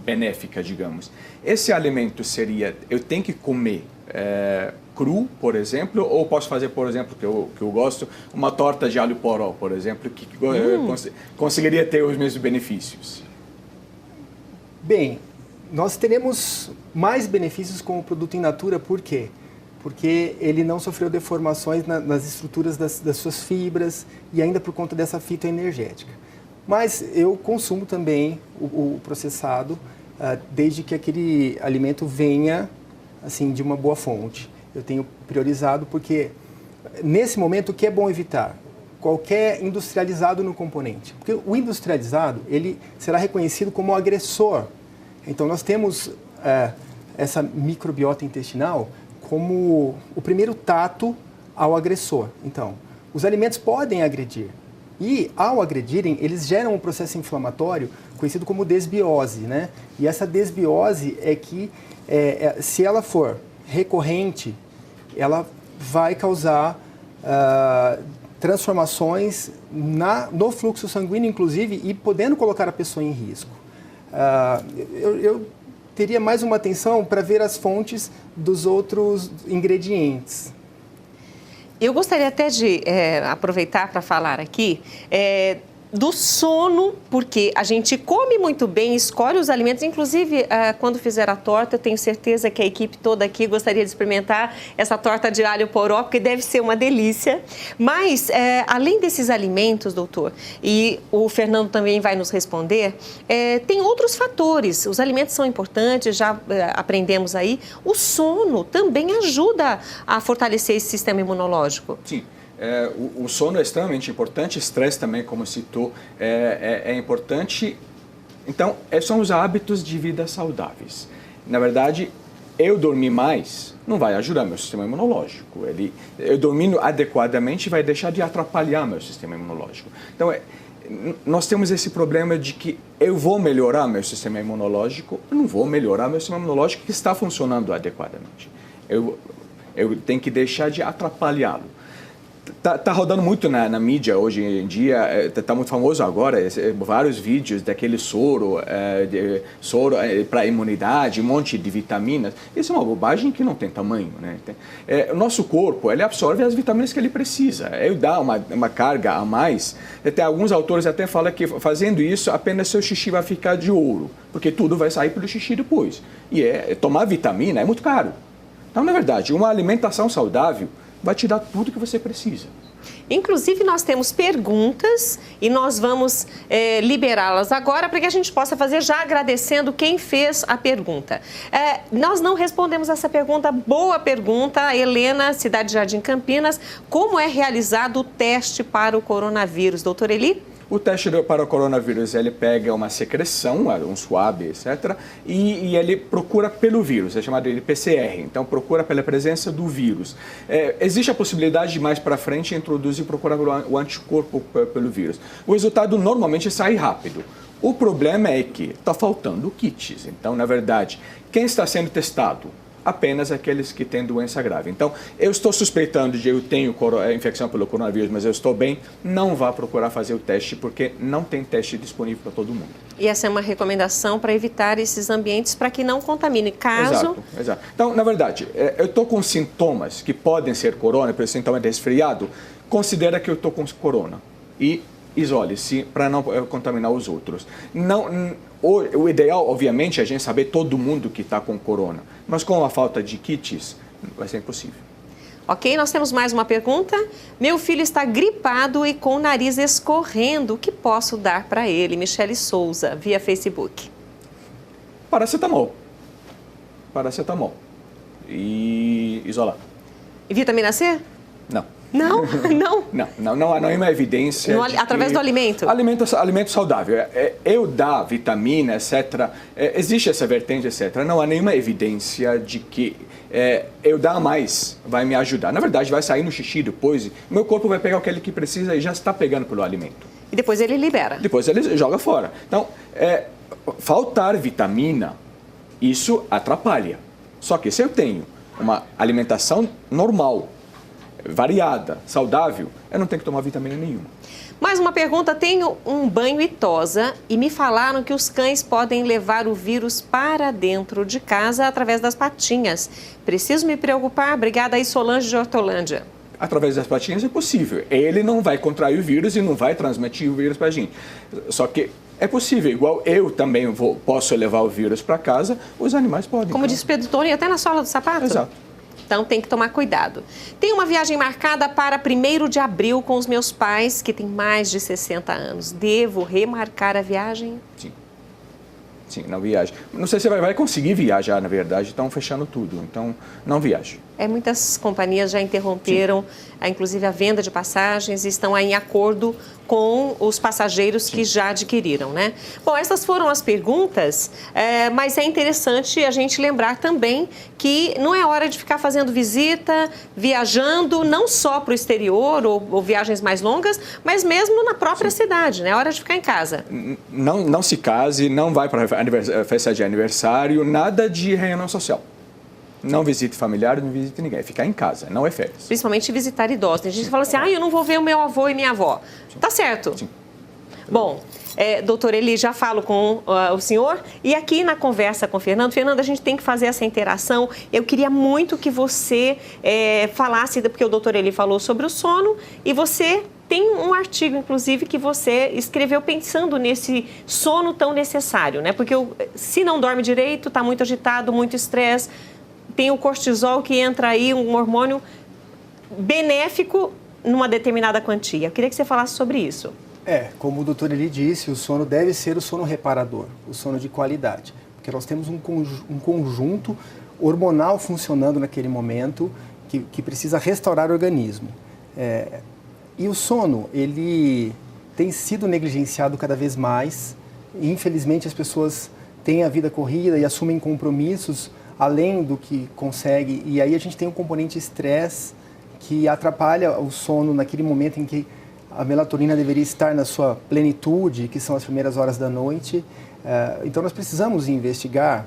benéfica, digamos. Esse alimento seria, eu tenho que comer cru, por exemplo, ou posso fazer, por exemplo, que eu gosto, uma torta de alho poró, por exemplo, que conseguiria ter os mesmos benefícios? Bem, nós teremos mais benefícios com o produto in natura, por quê? Porque ele não sofreu deformações nas estruturas das suas fibras e ainda por conta dessa fitoenergética. Mas eu consumo também o processado, desde que aquele alimento venha assim, de uma boa fonte. Eu tenho priorizado porque, nesse momento, o que é bom evitar? Qualquer industrializado no componente. Porque o industrializado, ele será reconhecido como agressor. Então, nós temos essa microbiota intestinal como o primeiro tato ao agressor. Então, os alimentos podem agredir. E, ao agredirem, eles geram um processo inflamatório conhecido como desbiose, né? E essa desbiose é que, se ela for recorrente, ela vai causar transformações no fluxo sanguíneo, inclusive, e podendo colocar a pessoa em risco. Eu teria mais uma atenção para ver as fontes dos outros ingredientes. Eu gostaria até de aproveitar para falar aqui do sono, porque a gente come muito bem, escolhe os alimentos, inclusive quando fizer a torta, eu tenho certeza que a equipe toda aqui gostaria de experimentar essa torta de alho poró, porque deve ser uma delícia. Mas, além desses alimentos, doutor, e o Fernando também vai nos responder, tem outros fatores. Os alimentos são importantes, já aprendemos aí. O sono também ajuda a fortalecer esse sistema imunológico. Sim. O sono é extremamente importante, estresse também, como citou, é importante. Então, são os hábitos de vida saudáveis. Na verdade, eu dormir mais não vai ajudar meu sistema imunológico. Eu dormindo adequadamente vai deixar de atrapalhar meu sistema imunológico. Então, nós temos esse problema de que eu vou melhorar meu sistema imunológico, eu não vou melhorar meu sistema imunológico que está funcionando adequadamente. Eu tenho que deixar de atrapalhá-lo. Tá rodando muito na mídia hoje em dia, tá muito famoso agora, vários vídeos daquele soro para imunidade, um monte de vitaminas. Isso é uma bobagem que não tem tamanho, né? O nosso corpo, ele absorve as vitaminas que ele precisa. Ele dá uma carga a mais. Até alguns autores até falam que fazendo isso, apenas seu xixi vai ficar de ouro, porque tudo vai sair pelo xixi depois. E tomar vitamina é muito caro. Então, na verdade, uma alimentação saudável vai te dar tudo que você precisa. Inclusive, nós temos perguntas e nós vamos liberá-las agora para que a gente possa fazer já agradecendo quem fez a pergunta. Nós não respondemos essa pergunta, boa pergunta, Helena, Cidade de Jardim Campinas. Como é realizado o teste para o coronavírus, doutor Eli? O teste para o coronavírus, ele pega uma secreção, um swab, etc., e ele procura pelo vírus, é chamado de PCR, então procura pela presença do vírus. Existe a possibilidade de mais para frente introduzir e procurar o anticorpo pelo vírus. O resultado normalmente sai rápido. O problema é que está faltando kits, então, na verdade, quem está sendo testado? Apenas aqueles que têm doença grave. Então, eu estou suspeitando de eu tenho infecção pelo coronavírus, mas eu estou bem, não vá procurar fazer o teste, porque não tem teste disponível para todo mundo. E essa é uma recomendação para evitar esses ambientes para que não contamine, caso... Exato. Então, na verdade, eu estou com sintomas que podem ser corona, por exemplo, sintoma de resfriado, considera que eu estou com corona e isole-se para não contaminar os outros. O ideal, obviamente, é a gente saber todo mundo que está com corona, mas com a falta de kits, vai ser impossível. Ok, nós temos mais uma pergunta. Meu filho está gripado e com o nariz escorrendo. O que posso dar para ele? Michele Souza, via Facebook. Paracetamol. E isolar. E vitamina C? Não. Não? Não há nenhuma evidência. Através do alimento? Alimento saudável. Eu dar vitamina, etc. Existe essa vertente, etc. Não há nenhuma evidência de que eu dar mais vai me ajudar. Na verdade, vai sair no xixi depois. Meu corpo vai pegar aquele que precisa e já está pegando pelo alimento. E depois ele libera? Depois ele joga fora. Então, faltar vitamina, isso atrapalha. Só que se eu tenho uma alimentação normal, variada, saudável, eu não tenho que tomar vitamina nenhuma. Mais uma pergunta, tenho um banho e tosa e me falaram que os cães podem levar o vírus para dentro de casa através das patinhas. Preciso me preocupar? Obrigada aí, Solange de Hortolândia. Através das patinhas é possível. Ele não vai contrair o vírus e não vai transmitir o vírus para a gente. Só que é possível, igual eu também posso levar o vírus para casa, os animais podem. Como disse Pedro Tony, até na sola do sapato? Exato. Então tem que tomar cuidado. Tem uma viagem marcada para 1º de abril com os meus pais, que têm mais de 60 anos. Devo remarcar a viagem? Sim, não viaje. Não sei se você vai conseguir viajar, na verdade, estão fechando tudo, então não viaje. Muitas companhias já interromperam, inclusive, a venda de passagens e estão aí em acordo com os passageiros que já adquiriram, né? Bom, essas foram as perguntas, mas é interessante a gente lembrar também que não é hora de ficar fazendo visita, viajando, não só para o exterior ou viagens mais longas, mas mesmo na própria cidade, né? É hora de ficar em casa. Não se case, não vai para festa de aniversário, nada de reunião social. Não visite familiares, não visite ninguém. Ficar em casa, não é férias. Principalmente visitar idosos. Tem gente que fala assim, eu não vou ver o meu avô e minha avó. Sim. Tá certo. Sim. Bom, doutor Eli, já falo com o senhor. E aqui na conversa com o Fernando, a gente tem que fazer essa interação. Eu queria muito que você falasse, porque o doutor Eli falou sobre o sono e você tem um artigo, inclusive, que você escreveu pensando nesse sono tão necessário, né? Porque se não dorme direito, está muito agitado, muito estresse, tem o cortisol que entra aí, um hormônio benéfico numa determinada quantia. Eu queria que você falasse sobre isso. Como o doutor Eli disse, o sono deve ser o sono reparador, o sono de qualidade, porque nós temos um conjunto hormonal funcionando naquele momento que precisa restaurar o organismo. E o sono, ele tem sido negligenciado cada vez mais. Infelizmente, as pessoas têm a vida corrida e assumem compromissos além do que consegue. E aí a gente tem um componente estresse que atrapalha o sono naquele momento em que a melatonina deveria estar na sua plenitude, que são as primeiras horas da noite. Então, nós precisamos investigar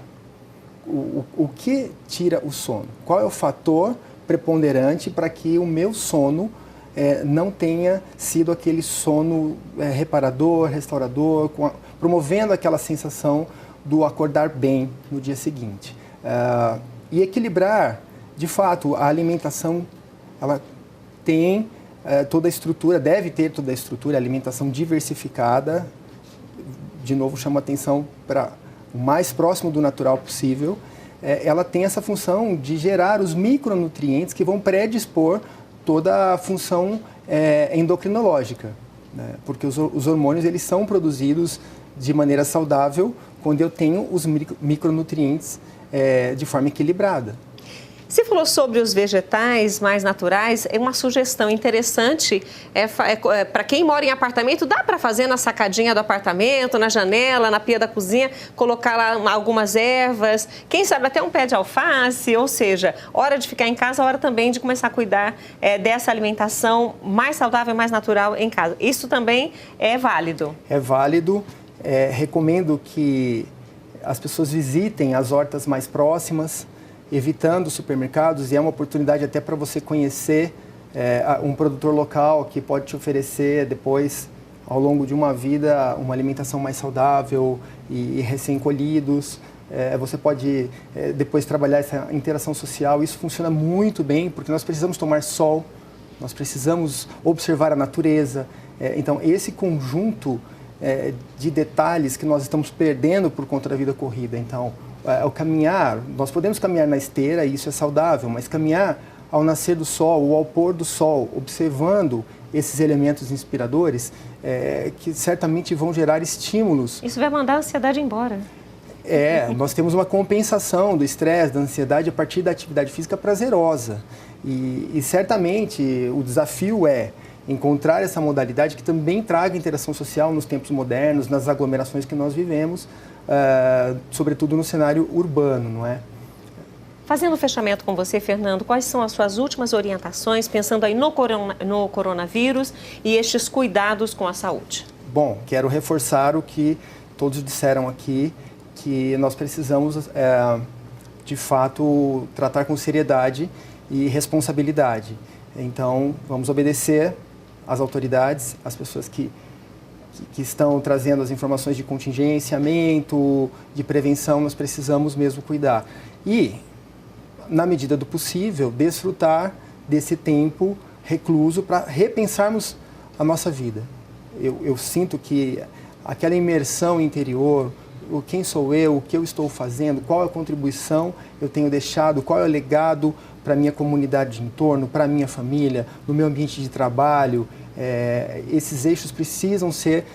o que tira o sono. Qual é o fator preponderante para que o meu sono não tenha sido aquele sono reparador, restaurador, promovendo aquela sensação do acordar bem no dia seguinte. E equilibrar, de fato, a alimentação, ela tem toda a estrutura, deve ter toda a estrutura, a alimentação diversificada, de novo chamo a atenção para o mais próximo do natural possível. Ela tem essa função de gerar os micronutrientes que vão predispor toda a função endocrinológica, né? Porque os hormônios eles são produzidos de maneira saudável quando eu tenho os micronutrientes de forma equilibrada. Você falou sobre os vegetais mais naturais, uma sugestão interessante, para quem mora em apartamento, dá para fazer na sacadinha do apartamento, na janela, na pia da cozinha, colocar lá algumas ervas, quem sabe até um pé de alface, ou seja, hora de ficar em casa, hora também de começar a cuidar dessa alimentação mais saudável, mais natural em casa. Isso também é válido? É válido, recomendo que as pessoas visitem as hortas mais próximas, evitando supermercados, e é uma oportunidade até para você conhecer um produtor local que pode te oferecer depois, ao longo de uma vida, uma alimentação mais saudável e recém-colhidos. Você pode depois trabalhar essa interação social. Isso funciona muito bem, porque nós precisamos tomar sol, nós precisamos observar a natureza. Então, esse conjunto de detalhes que nós estamos perdendo por conta da vida corrida. Então, ao caminhar, nós podemos caminhar na esteira, e isso é saudável, mas caminhar ao nascer do sol ou ao pôr do sol, observando esses elementos inspiradores, que certamente vão gerar estímulos. Isso vai mandar a ansiedade embora. Nós temos uma compensação do estresse, da ansiedade a partir da atividade física prazerosa. E certamente o desafio é encontrar essa modalidade que também traga interação social nos tempos modernos, nas aglomerações que nós vivemos, sobretudo no cenário urbano, não é? Fazendo o fechamento com você, Fernando, quais são as suas últimas orientações, pensando aí no coronavírus e estes cuidados com a saúde? Bom, quero reforçar o que todos disseram aqui, que nós precisamos, de fato, tratar com seriedade e responsabilidade. Então, vamos obedecer às autoridades, às pessoas que estão trazendo as informações de contingenciamento, de prevenção. Nós precisamos mesmo cuidar. E, na medida do possível, desfrutar desse tempo recluso para repensarmos a nossa vida. Eu sinto que aquela imersão interior, quem sou eu, o que eu estou fazendo, qual é a contribuição eu tenho deixado, qual é o legado para a minha comunidade de entorno, para a minha família, no meu ambiente de trabalho. Esses eixos precisam ser,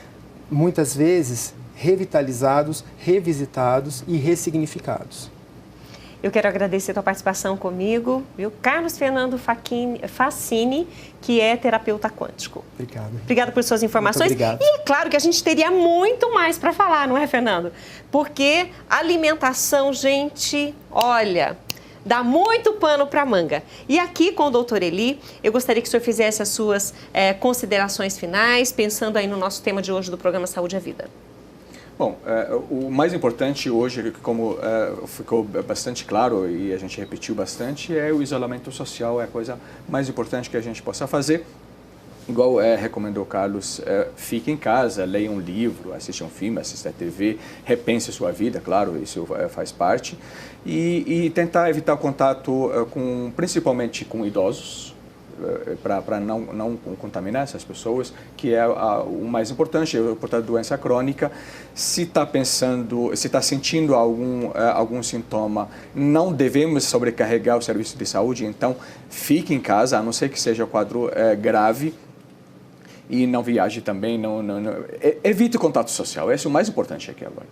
muitas vezes, revitalizados, revisitados e ressignificados. Eu quero agradecer a tua participação comigo, viu? Carlos Fernando Fassini, que é terapeuta quântico. Obrigado. Obrigada por suas informações. E é claro que a gente teria muito mais para falar, não é, Fernando? Porque alimentação, gente, olha, dá muito pano para manga. E aqui com o doutor Eli, eu gostaria que o senhor fizesse as suas considerações finais, pensando aí no nosso tema de hoje do programa Saúde é Vida. Bom, o mais importante hoje, como ficou bastante claro e a gente repetiu bastante, é o isolamento social, é a coisa mais importante que a gente possa fazer. igual recomendou o Carlos, fique em casa, leia um livro, assista um filme, assista a TV, repense a sua vida, claro, isso faz parte. E tentar evitar o contato principalmente com idosos, para não contaminar essas pessoas, que é o mais importante. Portanto, doença crônica, se está sentindo algum sintoma, não devemos sobrecarregar o serviço de saúde, então fique em casa, a não ser que seja quadro grave, e não viaje também, evite o contato social, esse é o mais importante aqui agora.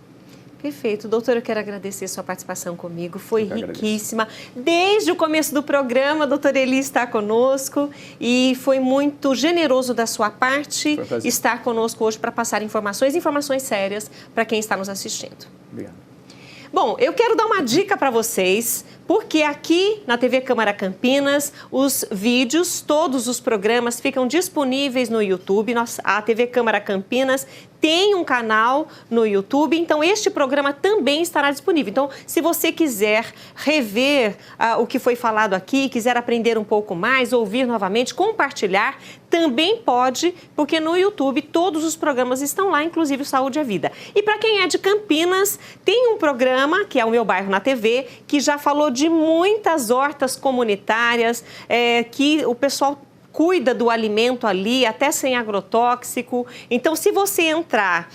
Perfeito. Doutor, eu quero agradecer sua participação comigo, foi riquíssima. Desde o começo do programa, a doutora Eli está conosco e foi muito generoso da sua parte estar conosco hoje para passar informações sérias para quem está nos assistindo. Obrigado. Bom, eu quero dar uma dica para vocês, porque aqui na TV Câmara Campinas, os vídeos, todos os programas ficam disponíveis no YouTube. A TV Câmara Campinas tem um canal no YouTube, então este programa também estará disponível. Então, se você quiser rever o que foi falado aqui, quiser aprender um pouco mais, ouvir novamente, compartilhar, também pode, porque no YouTube todos os programas estão lá, inclusive o Saúde é Vida. E para quem é de Campinas, tem um programa, que é o Meu Bairro na TV, que já falou de muitas hortas comunitárias, que o pessoal cuida do alimento ali, até sem agrotóxico. Então, se você entrar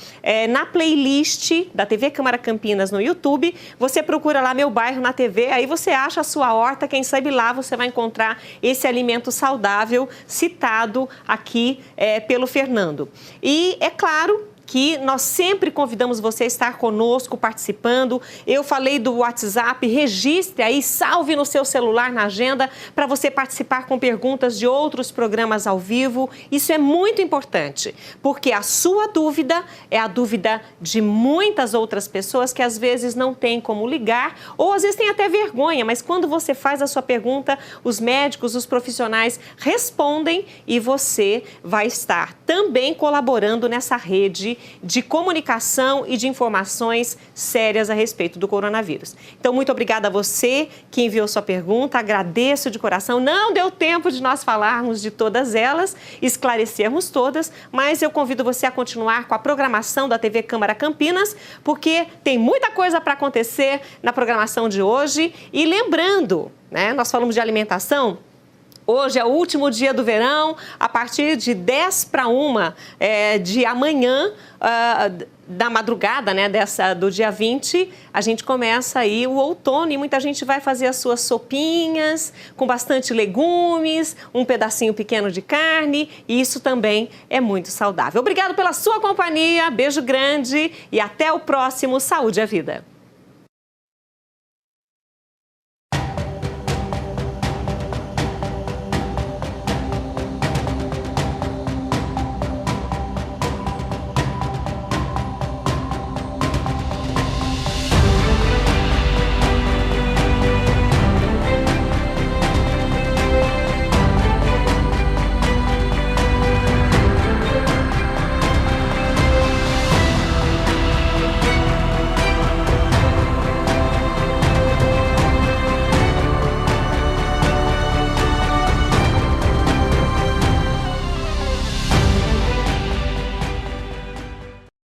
na playlist da TV Câmara Campinas no YouTube, você procura lá Meu Bairro na TV, aí você acha a sua horta, quem sabe lá você vai encontrar esse alimento saudável citado aqui pelo Fernando. E, é claro, que nós sempre convidamos você a estar conosco, participando. Eu falei do WhatsApp, registre aí, salve no seu celular, na agenda, para você participar com perguntas de outros programas ao vivo. Isso é muito importante, porque a sua dúvida é a dúvida de muitas outras pessoas que às vezes não têm como ligar, ou às vezes têm até vergonha, mas quando você faz a sua pergunta, os médicos, os profissionais respondem e você vai estar também colaborando nessa rede de comunicação e de informações sérias a respeito do coronavírus. Então, muito obrigada a você que enviou sua pergunta, agradeço de coração. Não deu tempo de nós falarmos de todas elas, esclarecermos todas, mas eu convido você a continuar com a programação da TV Câmara Campinas, porque tem muita coisa para acontecer na programação de hoje. E lembrando, nós falamos de alimentação. Hoje é o último dia do verão, a partir de 10:50 de amanhã, da madrugada, do dia 20, a gente começa aí o outono e muita gente vai fazer as suas sopinhas com bastante legumes, um pedacinho pequeno de carne, e isso também é muito saudável. Obrigado pela sua companhia, beijo grande e até o próximo Saúde é Vida.